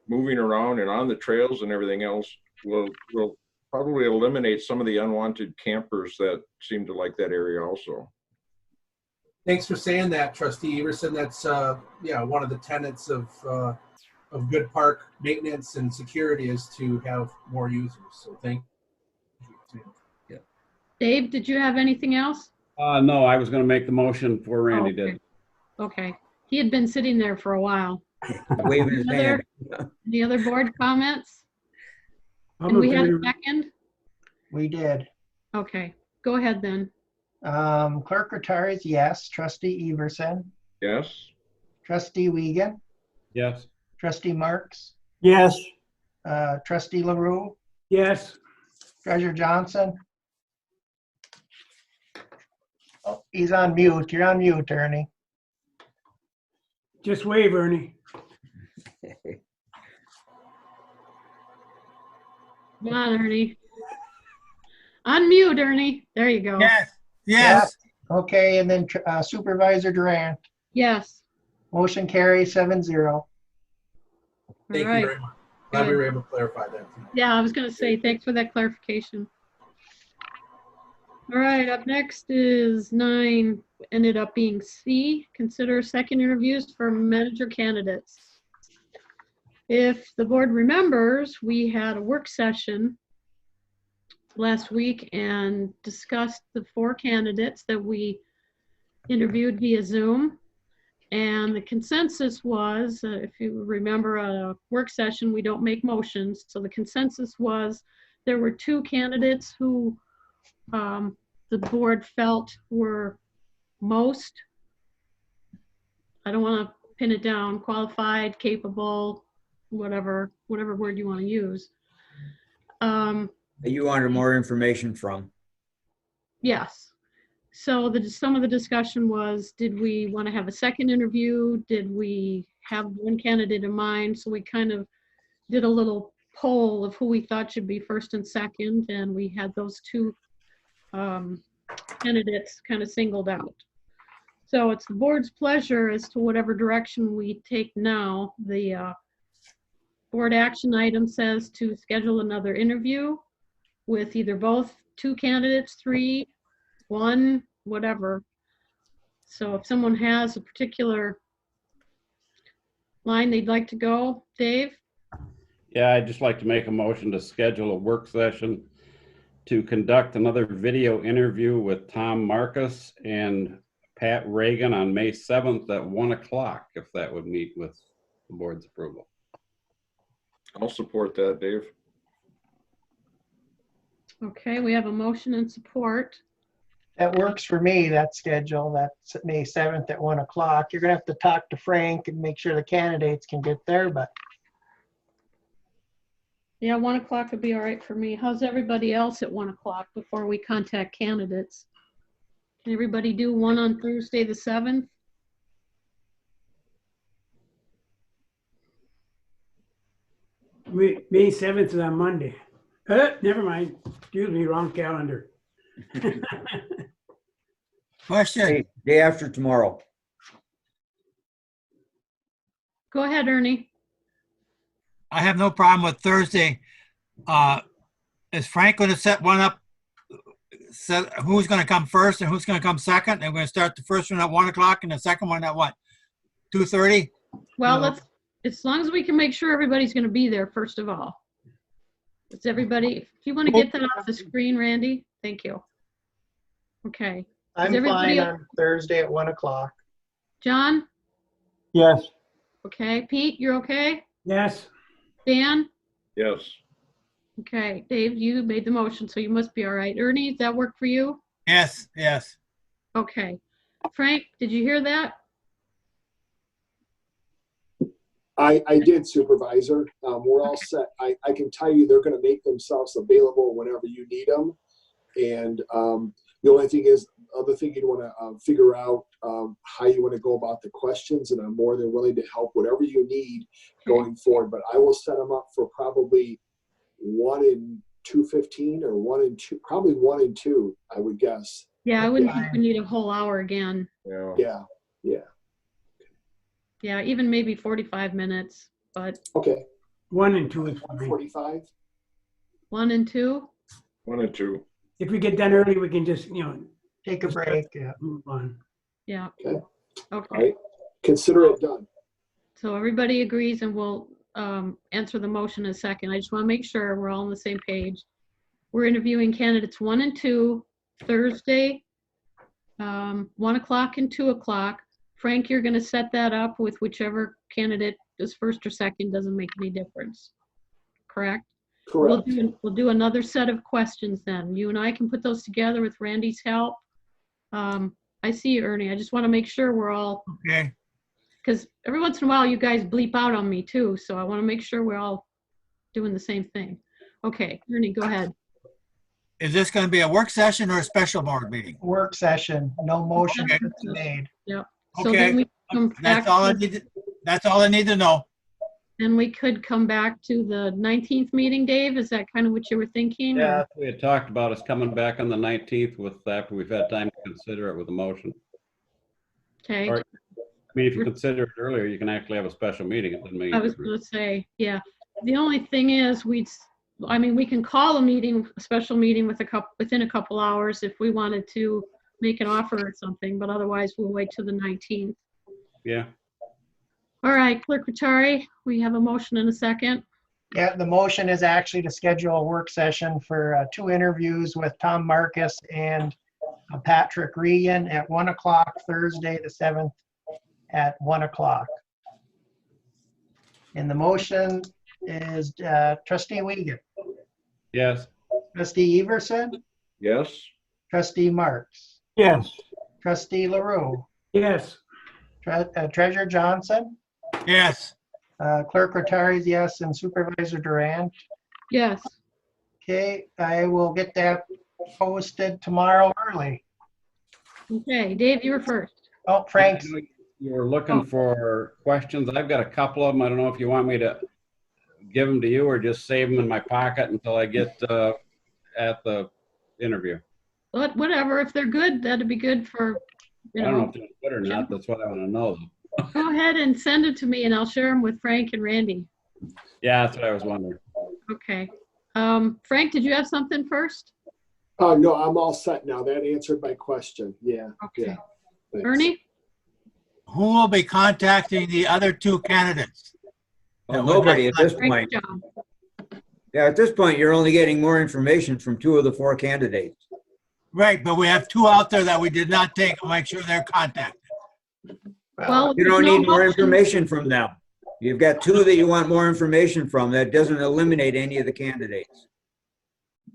moving around and on the trails and everything else, will probably eliminate some of the unwanted campers that seem to like that area also. Thanks for saying that, Trustee Everson. That's one of the tenets of good park maintenance and security is to have more users. So thank you. Yeah. Dave, did you have anything else? No, I was going to make the motion before Randy did. Okay. He had been sitting there for a while. Waving his hand. Any other board comments? I'll And move we to had the- a second? We did. Okay, go ahead then. Clerk Rattari is yes. Trustee Everson. Yes. Trustee Wiegand. Yes. Trustee Marks. Yes. Trustee LaRue. Yes. Treasurer Johnson. Oh, he's on mute. You're on mute, Ernie. Just wave, Ernie. Come on, Ernie. Unmute, Ernie. There you go. Yes. Yes. Okay, and then Supervisor Durant. Yes. Motion carries 7-0. Thank you right. very much. Glad we Good. were able to clarify that tonight. Yeah, I was going to say, thanks for that clarification. All right, up next is 9, ended up being C, consider second interviews for manager candidates. If the board remembers, we had a work session last week and discussed the 4 candidates that we interviewed via Zoom. And the consensus was, if you remember a work session, we don't make motions. So the consensus was there were 2 candidates who the board felt were most, I don't want to pin it down, qualified, capable, whatever word you want to use. You wanted more information from. Yes. So some of the discussion was, did we want to have a second interview? Did we have one candidate in mind? So we kind of did a little poll of who we thought should be first and second, and we had those 2 candidates kind of singled out. So it's the board's pleasure as to whatever direction we take now. The board action item says to schedule another interview with either both 2 candidates, 3, 1, whatever. So if someone has a particular line they'd like to go, Dave? Yeah, I'd just like to make a motion to schedule a work session to conduct another video interview with Tom Marcus and Pat Reagan on May 7th at 1 o'clock, if that would meet with the board's approval. I'll support that, Dave. Okay, we have a motion and support. That works for me, that schedule. That's May 7th at 1 o'clock. You're gonna have to talk to Frank and make sure the candidates can get there, but Yeah, 1 o'clock would be all right for me. How's everybody else at 1 o'clock before we contact candidates? Can everybody do 1 on Thursday the 7th? May 7th is on Monday. Never mind. Excuse me, wrong calendar. Question. Hey, day after tomorrow. Go ahead, Ernie. I have no problem with Thursday. Is Frank going to set one up? Set who's going to come first and who's going to come second? And we're going to start the first one at 1 o'clock and the second one at what? 2:30? Well, as long as we can make sure everybody's going to be there, first of all. It's everybody, if you want to get that off the screen, Randy, thank you. Okay. I'm fine on Thursday at 1 o'clock. John? Yes. Okay. Pete, you're okay? Yes. Dan? Yes. Okay. Dave, you made the motion, so you must be all right. Ernie, does that work for you? Yes, yes. Okay. Frank, did you hear that? I did, Supervisor. We're all set. I can tell you they're going to make themselves available whenever you need them. And the only thing is, other thing you'd want to figure out how you want to go about the questions, and I'm more than willing to help whatever you need going forward. But I will set them up for probably 1 and 2:15 or 1 and 2, probably 1 and 2, I would guess. Yeah, I wouldn't think we need a whole hour again. Yeah. Yeah, even maybe 45 minutes, but Okay. 1 and 2 is fine. 45. 1 and 2? 1 and 2. If we get done early, we can just, take a break. Yeah. Move on. Yeah. Okay. Okay. All right. Consider it done. So everybody agrees, and we'll answer the motion in a second. I just want to make sure we're all on the same page. We're interviewing candidates 1 and 2 Thursday, 1 o'clock and 2 o'clock. Frank, you're going to set that up with whichever candidate is first or second, doesn't make any difference. Correct? Correct. We'll do another set of questions then. You and I can put those together with Randy's help. I see you, Ernie. I just want to make sure we're all, Okay. because every once in a while you guys bleep out on me too, so I want to make sure we're all doing the same thing. Okay, Ernie, go ahead. Is this going to be a work session or a special board meeting? Work session, no motion Okay. made. Yep. So Okay. then we come back That's all I need. That's all I need to know. and we could come back to the 19th meeting, Dave. Is that kind of what you were thinking? Yeah, Or? we had talked about us coming back on the 19th with, after we've had time to consider it with a motion. Okay. Or mean, if you consider it earlier, you can actually have a special meeting. It doesn't make I any was difference. going to say, yeah. The only thing is we can call a special meeting within a couple hours if we wanted to make an offer or something, but otherwise we'll wait till the 19th. Yeah. All right, Clerk Rattari, we have a motion and a second. Yeah, the motion is actually to schedule a work session for 2 interviews with Tom Marcus and Patrick Regan at 1 o'clock Thursday the 7th at 1 o'clock. And the motion is Trustee Wiegand. Yes. Trustee Everson. Yes. Trustee Marks. Yes. Trustee LaRue. Yes. Treasurer Johnson. Yes. Clerk Rattari is yes, and Supervisor Durant. Yes. Okay, I will get that posted tomorrow early. Okay, Dave, you were first. Oh, Frank. You were looking for questions. I've got a couple of them. I don't know if you want me to give them to you or just save them in my pocket until I get at the interview. Whatever, if they're good, that'd be good for, I don't know if they're good or not. That's what I want to know. Go ahead and send it to me and I'll share them with Frank and Randy. Yeah, that's what I was wondering. Okay. Frank, did you have something first? No, I'm all set now. That answered my question. Yeah. Okay. Yeah. Thanks. Ernie? Who will be contacting the other 2 candidates? Well, nobody at this Great point. job. Yeah, at this point, you're only getting more information from 2 of the 4 candidates. Right, but we have 2 out there that we did not take. I'll make sure they're contacted. Well, You don't there's no need more motion. information from them. You've got 2 that you want more information from. That doesn't eliminate any of the candidates.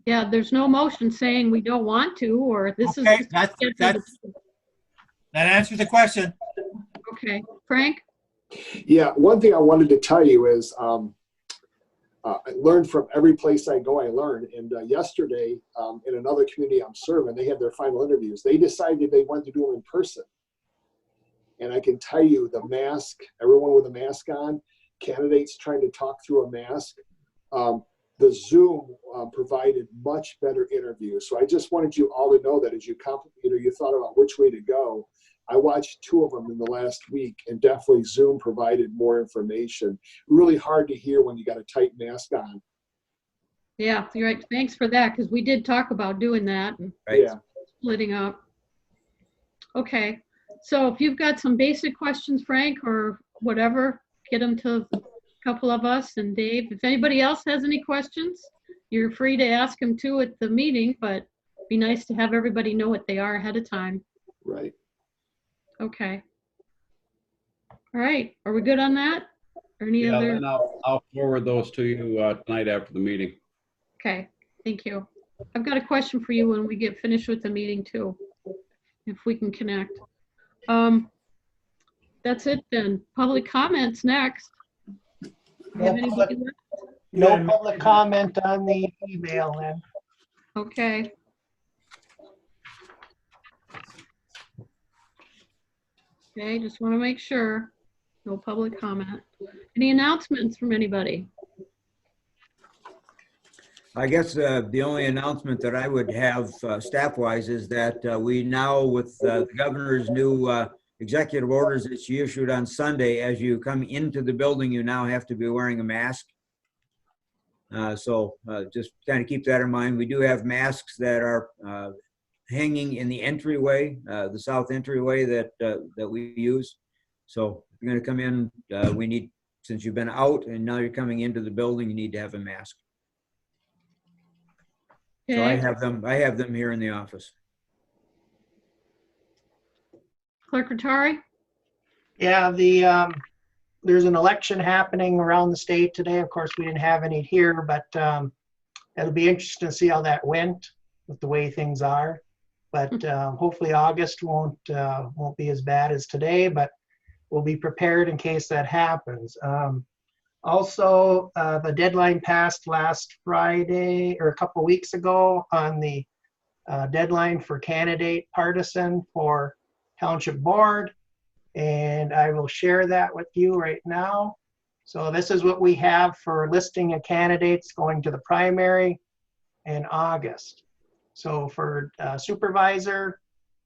Yeah, there's no motion saying we don't want to, or this is. Okay, just that scheduled. answers the question. Okay, Frank? Yeah, one thing I wanted to tell you is I learned from every place I go, I learn. And yesterday, in another community I'm serving, they had their final interviews. They decided they wanted to do them in person. And I can tell you the mask, everyone with a mask on, candidates trying to talk through a mask, the Zoom provided much better interviews. So I just wanted you all to know that as you thought about which way to go, I watched 2 of them in the last week, and definitely Zoom provided more information. Really hard to hear when you got a tight mask on. Yeah, you're right. Thanks for that, because we did talk about doing that and Yeah. splitting up. Okay, so if you've got some basic questions, Frank, or whatever, get them to a couple of us and Dave. If anybody else has any questions, you're free to ask them too at the meeting, but it'd be nice to have everybody know what they are ahead of time. Right. Okay. All right, are we good on that? Or any Yeah, other? then I'll forward those to you tonight after the meeting. Okay, thank you. I've got a question for you when we get finished with the meeting too, if we can connect. That's it then. Public comments next. Have anybody left? No public comment on the email then. Okay. Okay, just want to make sure. No public comment. Any announcements from anybody? I guess the only announcement that I would have staff-wise is that we now, with the governor's new executive orders that she issued on Sunday, as you come into the building, you now have to be wearing a mask. So just kind of keep that in mind. We do have masks that are hanging in the entryway, the south entryway that we use. So if you're going to come in, we need, since you've been out and now you're coming into the building, you need to have a mask. Okay. So I have them here in the office. Clerk Rattari? Yeah, there's an election happening around the state today. Of course, we didn't have any here, but it'll be interesting to see how that went with the way things are. But hopefully August won't be as bad as today, but we'll be prepared in case that happens. Also, the deadline passed last Friday or a couple weeks ago on the deadline for candidate partisan for township board. And I will share that with you right now. So this is what we have for listing of candidates going to the primary in August. So for supervisor,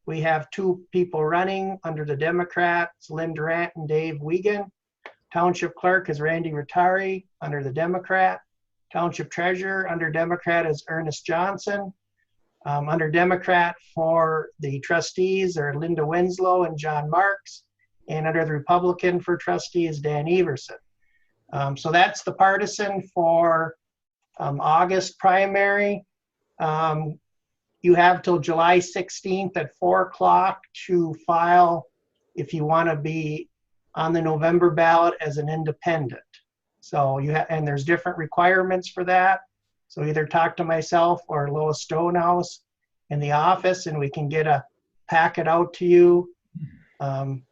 We have 2 people running under the Democrats, Lynn Durant and Dave Wiegand. Township clerk is Randy Rattari under the Democrat. Township treasurer under Democrat is Ernest Johnson. Under Democrat for the trustees are Linda Winslow and John Marks. And under the Republican for trustee is Dan Everson. So that's the partisan for August primary. You have till July 16th at 4 o'clock to file if you want to be on the November ballot as an independent. So and there's different requirements for that. So either talk to myself or Lois Stonehouse in the office and we can get a packet out to you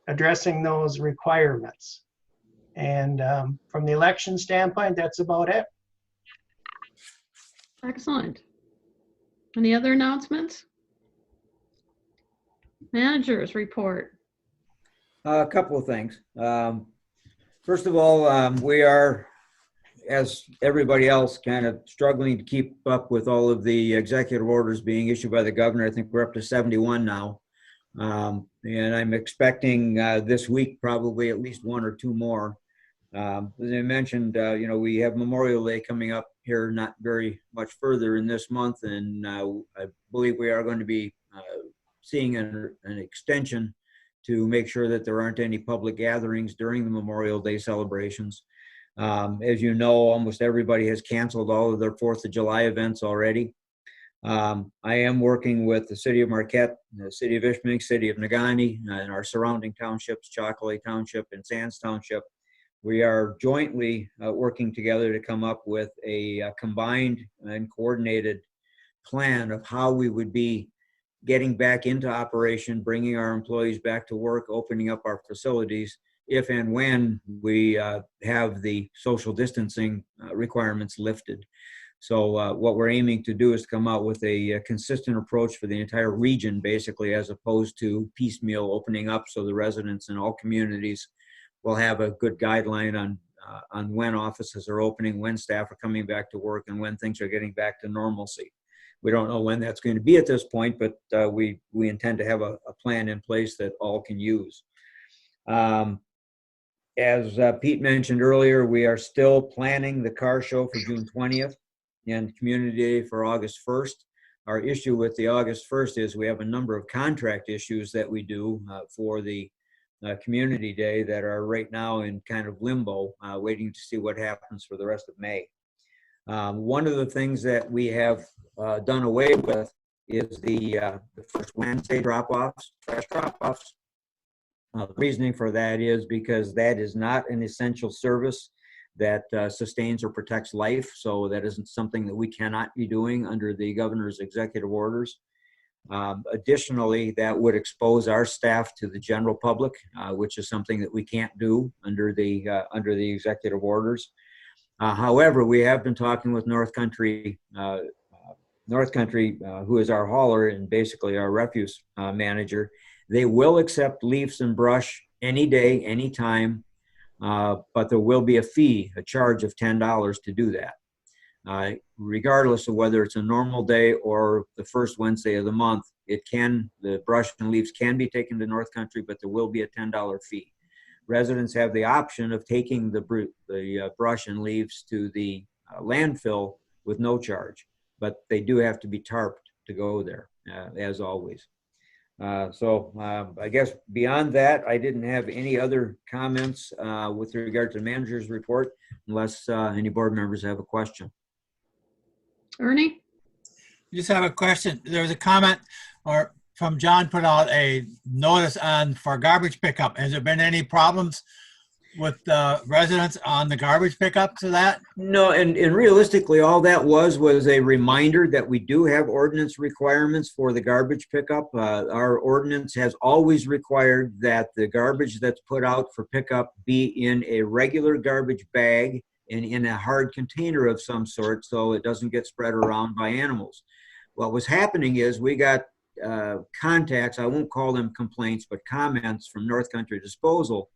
addressing those requirements. And from the election standpoint, that's about it. Excellent. Any other announcements? Managers report. A couple of things. First of all, we are, as everybody else, kind of struggling to keep up with all of the executive orders being issued by the governor. I think we're up to 71 now. And I'm expecting this week probably at least 1 or 2 more. As I mentioned, we have Memorial Day coming up here not very much further in this month, and I believe we are going to be seeing an extension to make sure that there aren't any public gatherings during the Memorial Day celebrations. As you know, almost everybody has canceled all of their 4th of July events already. I am working with the city of Marquette, the city of Ishpeming, city of Negaunee, and our surrounding townships, Chocolate Township and Sands Township. We are jointly working together to come up with a combined and coordinated plan of how we would be getting back into operation, bringing our employees back to work, opening up our facilities, if and when we have the social distancing requirements lifted. So what we're aiming to do is come out with a consistent approach for the entire region, basically, as opposed to piecemeal opening up, so the residents in all communities will have a good guideline on when offices are opening, when staff are coming back to work, and when things are getting back to normalcy. We don't know when that's going to be at this point, but we intend to have a plan in place that all can use. As Pete mentioned earlier, we are still planning the car show for June 20th and Community Day for August 1st. Our issue with the August 1st is we have a number of contract issues that we do for the Community Day that are right now in kind of limbo, waiting to see what happens for the rest of May. One of the things that we have done away with is the first Wednesday drop-offs, trash drop-offs. The reasoning for that is because that is not an essential service that sustains or protects life, so that isn't something that we cannot be doing under the governor's executive orders. Additionally, that would expose our staff to the general public, which is something that we can't do under the executive orders. However, we have been talking with North Country, who is our hauler and basically our refuse manager. They will accept leaves and brush any day, anytime, but there will be a fee, a charge of $10 to do that. Regardless of whether it's a normal day or the first Wednesday of the month, the brush and leaves can be taken to North Country, but there will be a $10 fee. Residents have the option of taking the brush and leaves to the landfill with no charge, but they do have to be tarped to go there, as always. I guess beyond that, I didn't have any other comments with regard to the manager's report, unless any board members have a question. Ernie? I just have a question. There was a comment from John put out a notice for garbage pickup. Has there been any problems with residents on the garbage pickup to that? No, and realistically, all that was a reminder that we do have ordinance requirements for the garbage pickup. Our ordinance has always required that the garbage that's put out for pickup be in a regular garbage bag and in a hard container of some sort, so it doesn't get spread around by animals. What was happening is we got contacts, I won't call them complaints, but comments from North Country Disposal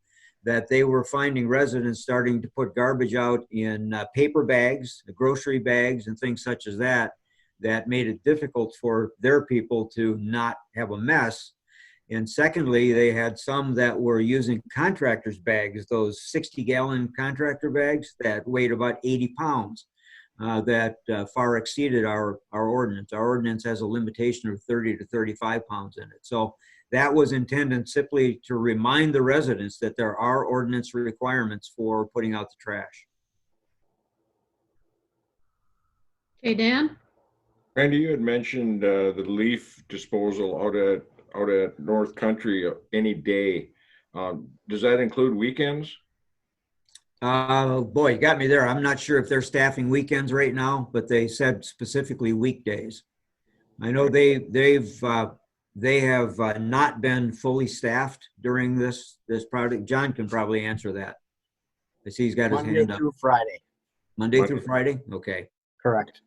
that they were finding residents starting to put garbage out in paper bags, grocery bags, and things such as that, that made it difficult for their people to not have a mess. And secondly, they had some that were using contractors' bags, those 60-gallon contractor bags that weighed about 80 pounds, that far exceeded our ordinance. Our ordinance has a limitation of 30 to 35 pounds in it. So that was intended simply to remind the residents that there are ordinance requirements for putting out the trash. Okay, Dan? Randy, you had mentioned the leaf disposal out at North Country any day. Does that include weekends? Boy, you got me there. I'm not sure if they're staffing weekends right now, but they said specifically weekdays. I know they have not been fully staffed during this project. John can probably answer that. I see he's got his Monday hand up. through Friday. Monday through Friday? Okay. Correct.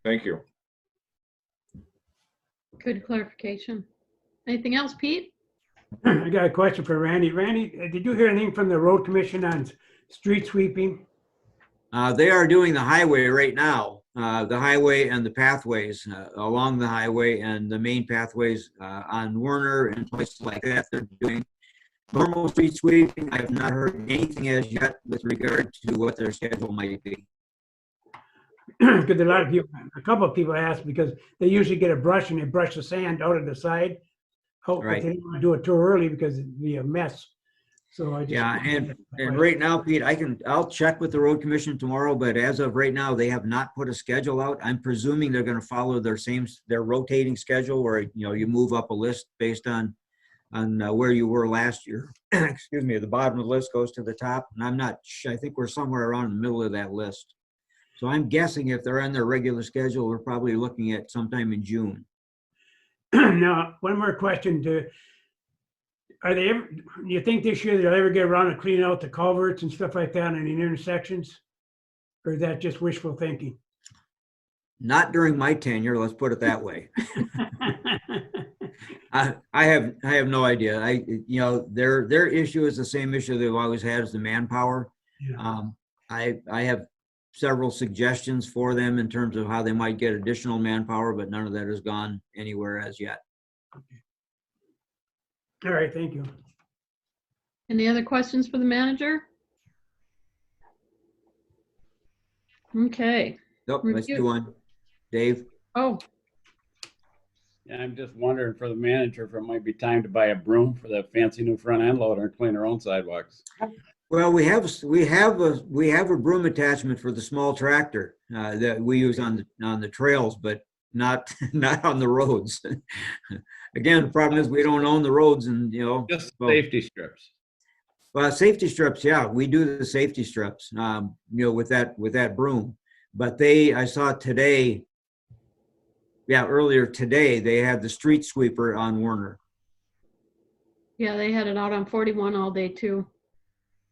Thank you. Good clarification. Anything else, Pete? I got a question for Randy. Randy, did you hear anything from the road commission on street sweeping? They are doing the highway right now, the highway and the pathways along the highway and the main pathways on Werner and places like that. They're doing normal street sweeping. I have not heard anything as yet with regard to what their schedule might be. Because a couple of people asked because they usually get a brush and they brush the sand out of the side. Hope Right. they didn't want to do it too early because it'd be a mess. So I just and right now, Pete, I'll check with the road commission tomorrow, but as of right now, they have not put a schedule out. I'm presuming they're going to follow their rotating schedule where you move up a list based on where you were last year. Excuse me, the bottom of the list goes to the top, and I'm not sure. I think we're somewhere around the middle of that list. So I'm guessing if they're on their regular schedule, we're probably looking at sometime in June. Now, one more question: do you think this year they'll ever get around to cleaning out the culverts and stuff like that in the intersections, or is that just wishful thinking? Not during my tenure, let's put it that way. I have no idea. Their issue is the same issue they've always had, is the manpower. Yeah. I have several suggestions for them in terms of how they might get additional manpower, but none of that has gone anywhere as yet. All right, thank you. Any other questions for the manager? Okay. Nope, let's do one. Dave? Oh, Yeah, I'm just wondering for the manager if it might be time to buy a broom for that fancy new front end loader and clean our own sidewalks. Well, we have a broom attachment for the small tractor that we use on the trails, but not on the roads. Again, the problem is we don't own the roads, and just safety strips. Well, safety strips, yeah, we do the safety strips, with that broom. But I saw today, earlier today, they had the street sweeper on Werner. yeah, they had it out on 41 all day too.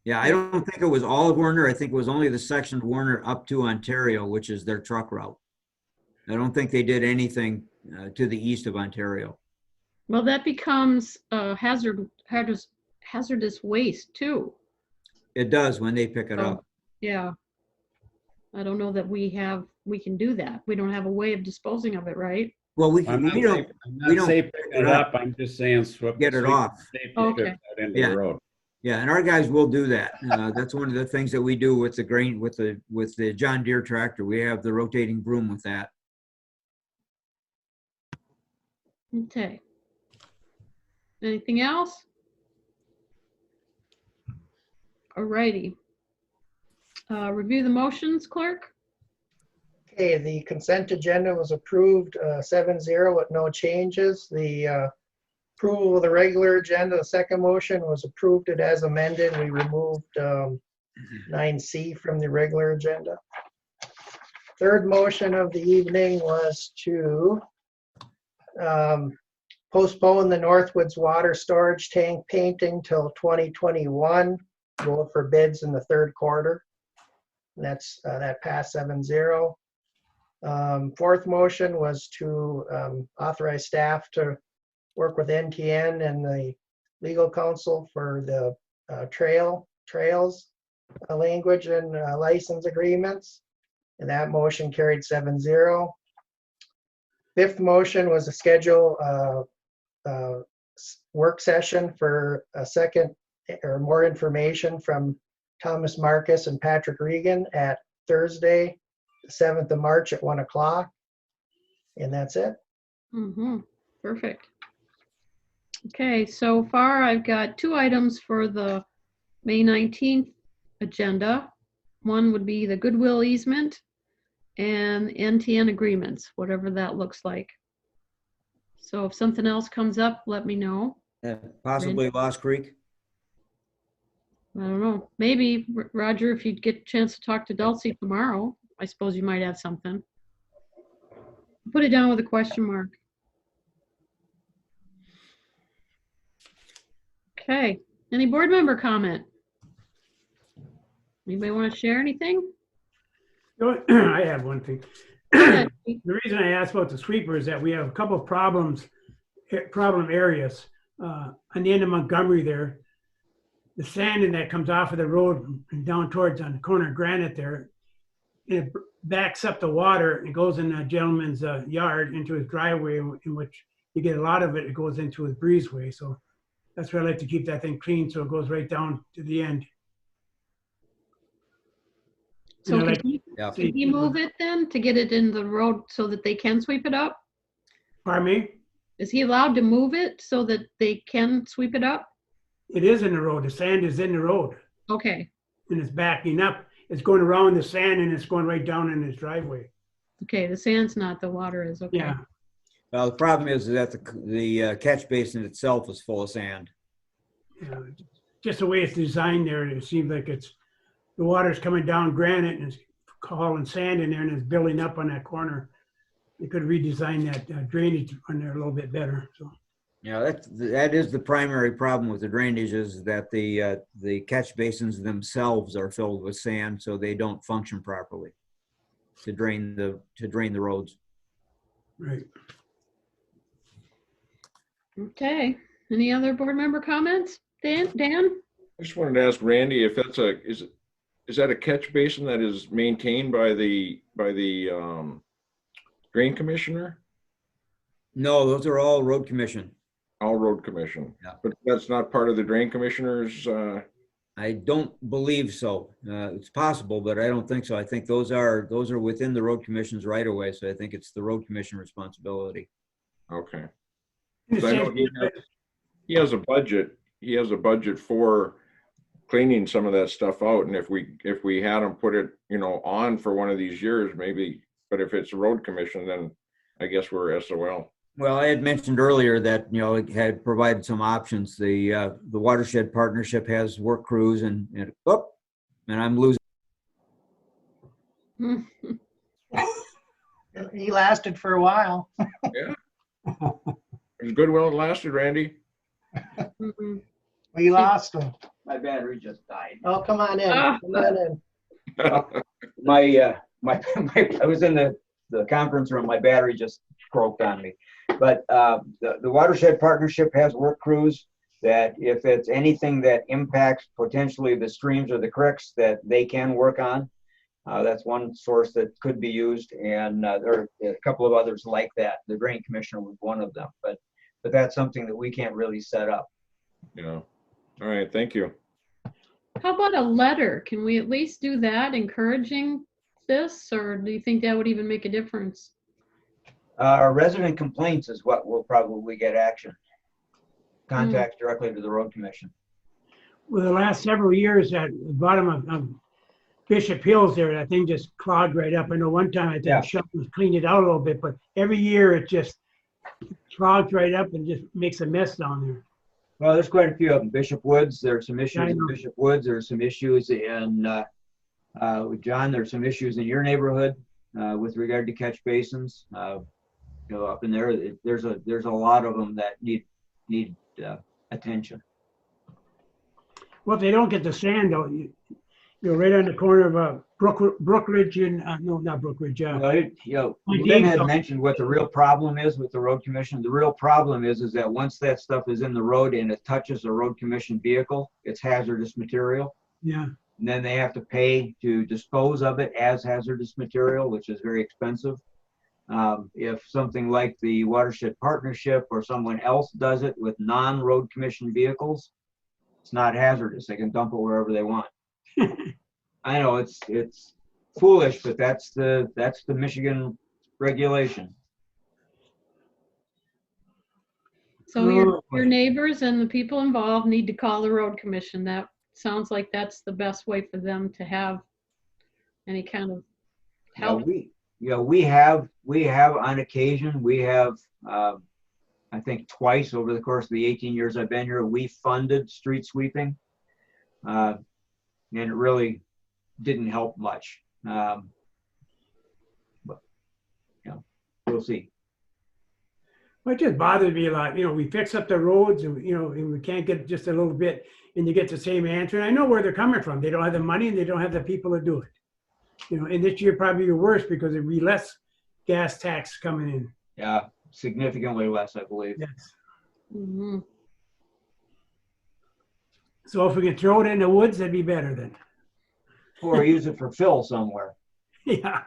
Yeah, I don't think it was all of Werner. I think it was only the section of Werner up to Ontario, which is their truck route. I don't think they did anything to the east of Ontario. Well, that becomes hazardous waste too. It does when they pick it up. Yeah. I don't know that we can do that. We don't have a way of disposing of it, right? Well, we I'm not don't saying pick it up. I'm just saying get it off. Okay. Into the road. Yeah, and our guys will do that. That's one of the things that we do with the John Deere tractor. We have the rotating broom with that. Okay. Anything else? All righty. Review the motions, clerk. Okay, the consent agenda was approved 7-0 with no changes. The approval of the regular agenda, the second motion was approved it as amended. We removed 9C from the regular agenda. Third motion of the evening was to postpone the Northwoods water storage tank painting till 2021. Go for bids in the third quarter. And that passed 7-0. Fourth motion was to authorize staff to work with NTN and the legal counsel for the trails language and license agreements. And that motion carried 7-0. Fifth motion was to schedule work session for a second or more information from Thomas Marcus and Patrick Regan at Thursday, the 7th of March at 1 o'clock. And that's it. Perfect. Okay, so far I've got 2 items for the May 19th agenda. One would be the goodwill easement and NTN agreements, whatever that looks like. So if something else comes up, let me know. Possibly Lost Creek. I don't know. Maybe, Roger, if you'd get a chance to talk to Dulcie tomorrow, I suppose you might have something. Put it down with a question mark. Okay. Any board member comment? Anybody want to share anything? I have one thing. The reason I asked about the sweeper is that we have a couple of problem areas on the end of Montgomery there. The sanding that comes off of the road and down towards on the corner of Granite there, it backs up the water and goes in a gentleman's yard into his driveway, in which you get a lot of it. It goes into his breezeway. So that's why I like to keep that thing clean, so it goes right down to the end. So can he move it then to get it in the road so that they can sweep it up? Pardon me? Is he allowed to move it so that they can sweep it up? It is in the road. The sand is in the road. Okay. And it's backing up. It's going around the sand and it's going right down in his driveway. Okay, the sand's not, the water is, okay. Yeah. Well, the problem is that the catch basin itself is full of sand. Yeah, just the way it's designed there, it seems like the water's coming down Granite and it's hauling sand in there and it's building up on that corner. They could redesign that drainage on there a little bit better. So. Yeah, that is the primary problem with the drainage, is that the catch basins themselves are filled with sand, so they don't function properly to drain the roads. Right. Okay. Any other board member comments? Dan? I just wanted to ask Randy if that's is that a catch basin that is maintained by the drain commissioner? No, those are all road commission. All road commission. Yeah. But that's not part of the drain commissioner's. I don't believe so. It's possible, but I don't think so. I think those are within the road commission's right of way. So I think it's the road commission responsibility. Okay. I know he has a budget. He has a budget for cleaning some of that stuff out. And if we had him put it, on for one of these years, maybe, but if it's a road commission, then I guess we're SOL. Well, I had mentioned earlier that, it had provided some options. The Watershed Partnership has work crews and I'm losing. He lasted for a while. Yeah. It was good while it lasted, Randy. We lost him. My battery just died. Oh, come on in. Come on in. I was in the conference room. My battery just broke on me. But the Watershed Partnership has work crews that if it's anything that impacts potentially the streams or the creeks that they can work on. That's one source that could be used, and there are a couple of others like that. The Drain Commissioner was one of them, but that's something that we can't really set up. Yeah. All right. Thank you. How about a letter? Can we at least do that, encouraging this, or do you think that would even make a difference? Our resident complaints is what will probably get action. Contact directly to the Road Commission. Well, the last several years at the bottom of Bishop Hills there, that thing just clogged right up. I know one time I think Shelton cleaned it out a little bit, but every year it just clogs right up and just makes a mess down there. Well, there's quite a few of them. Bishop Woods, there's some issues in Bishop Woods. There's some issues in, with John, there's some issues in your neighborhood with regard to catch basins. Up in there, there's a lot of them that need attention. Well, if they don't get the sand though, you're right on the corner of Brookridge and no, not Brookridge. Lynn had mentioned what the real problem is with the Road Commission. The real problem is that once that stuff is in the road and it touches a Road Commission vehicle, it's hazardous material. Yeah. And then they have to pay to dispose of it as hazardous material, which is very expensive. If something like the Watershed Partnership or someone else does it with non-road commission vehicles, it's not hazardous. They can dump it wherever they want. I know it's foolish, but that's the Michigan regulation. So your neighbors and the people involved need to call the road commission. That sounds like that's the best way for them to have any kind of help. We have on occasion, we have, I think twice over the course of the 18 years I've been here, we funded street sweeping. And it really didn't help much. But, we'll see. What just bothers me a lot, we fix up the roads and, and we can't get just a little bit and you get the same answer. And I know where they're coming from. They don't have the money and they don't have the people to do it. And this year probably the worst because there'll be less gas tax coming in. Yeah, significantly less, I believe. Yes. Mm-hmm. So if we can throw it in the woods, that'd be better then. Or use it for fill somewhere. Yeah.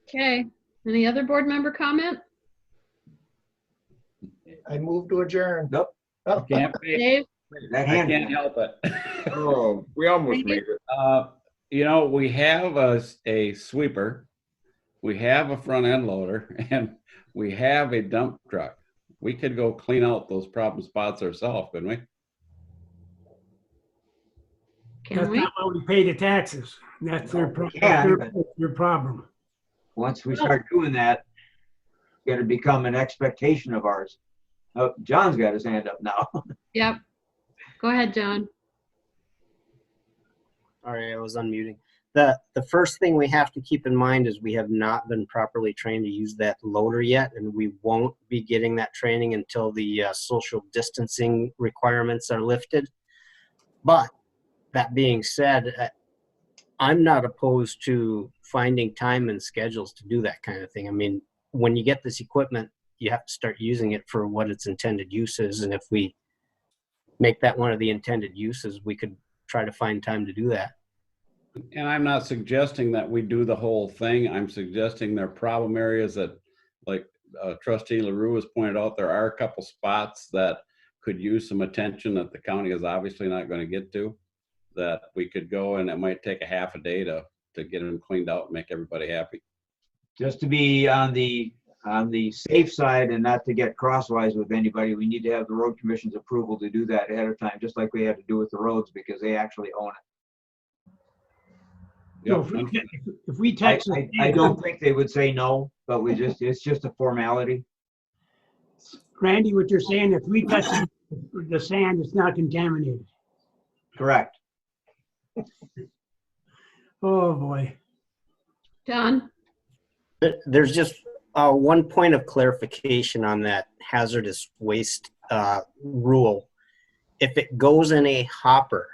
Okay. Any other board member comment? I move to adjourn. Nope. Oh. Can't be. Dave? I can't help it. Oh, we almost made it. We have a sweeper, we have a front end loader, and we have a dump truck. We could go clean out those problem spots ourselves, couldn't we? That's not why we pay the taxes. That's their problem. Once we start doing that, it's going to become an expectation of ours. Oh, John's got his hand up now. Yep. Go ahead, John. Sorry, I was unmuting. The first thing we have to keep in mind is we have not been properly trained to use that loader yet, and we won't be getting that training until the social distancing requirements are lifted. But that being said, I'm not opposed to finding time and schedules to do that kind of thing. I mean, when you get this equipment, you have to start using it for what its intended use is. And if we make that one of the intended uses, we could try to find time to do that. And I'm not suggesting that we do the whole thing. I'm suggesting there are problem areas that, like Trustee LaRue has pointed out, there are a couple spots that could use some attention that the county is obviously not going to get to, that we could go, and it might take a half a day to get them cleaned out and make everybody happy. Just to be on the safe side and not to get crosswise with anybody, we need to have the road commission's approval to do that ahead of time, just like we had to do with the roads, because they actually own it. So if we text, I don't think they would say no, but it's just a formality. Randy, what you're saying, if we touch the sand, it's not contaminated. Correct. Oh boy. John? There's just one point of clarification on that hazardous waste rule. If it goes in a hopper,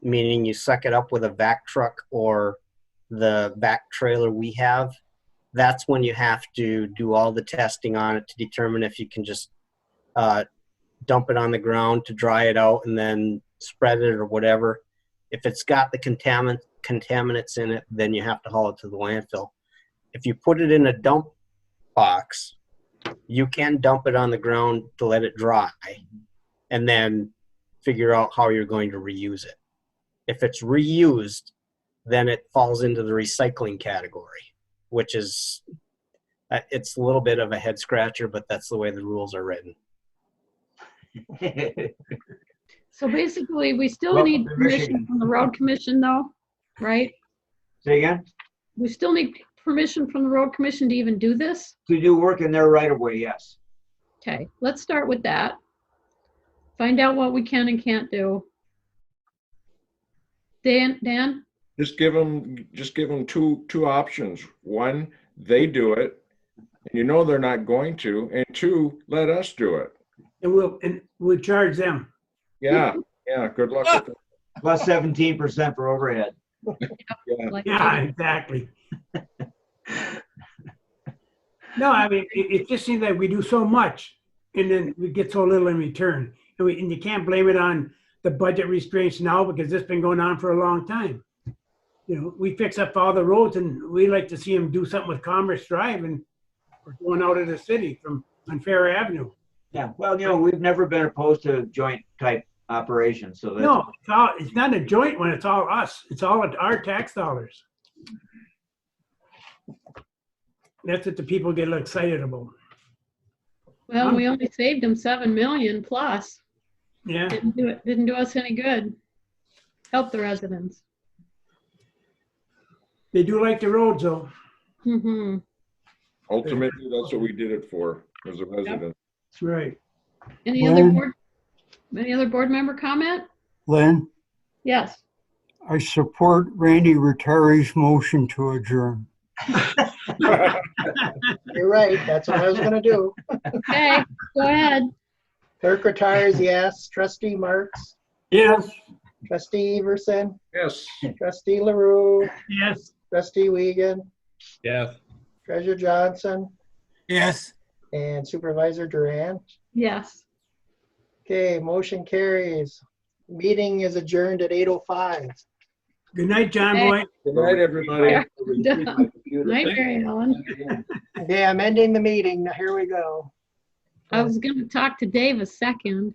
meaning you suck it up with a vac truck or the vac trailer we have, that's when you have to do all the testing on it to determine if you can just dump it on the ground to dry it out and then spread it or whatever. If it's got the contaminants in it, then you have to haul it to the landfill. If you put it in a dump box, you can dump it on the ground to let it dry and then figure out how you're going to reuse it. If it's reused, then it falls into the recycling category, which is, it's a little bit of a head scratcher, but that's the way the rules are written. So basically, we still need permission from the road commission though, right? Say again? We still need permission from the road commission to even do this? To do work in their right of way, yes. Okay, let's start with that. Find out what we can and can't do. Dan? Just give them two options. One, they do it, and they're not going to, and two, let us do it. And we'll charge them. Yeah, good luck with it. Plus 17% for overhead. Yeah, exactly. No, I mean, it just seems like we do so much and then we get so little in return. And you can't blame it on the budget restraints now because this has been going on for a long time. you know, we fix up all the roads and we like to see them do something with Commerce Drive and or going out of the city from on Fair Avenue. Yeah, well, you know, we've never been opposed to joint type operations, so that's. No, it's not a joint one, it's all us. It's all our tax dollars. That's what the people get excited about. Well, we only saved them 7 million plus. Yeah. Didn't do us any good. Help the residents. They do like the roads though. Mm-hmm. Ultimately, that's what we did it for, as a resident. That's right. Any other board member comment? Lynn, Yes. I support Randy Retiree's motion to adjourn. You're right. That's what I was gonna do. Okay, go ahead. Clerk retires, yes. Trustee Marks? Yes. Trustee Everson? Yes. Trustee LaRue? Yes. Trustee Wiegand? Yes. Treasurer Johnson? Yes. And Supervisor Durant? Yes. Okay, motion carries. Meeting is adjourned at 8:05. Good night, John Okay. Boy. Good night, everybody. Night, Mary Ellen. Okay, I'm ending the meeting. Now here we go. I was going to talk to Dave a second.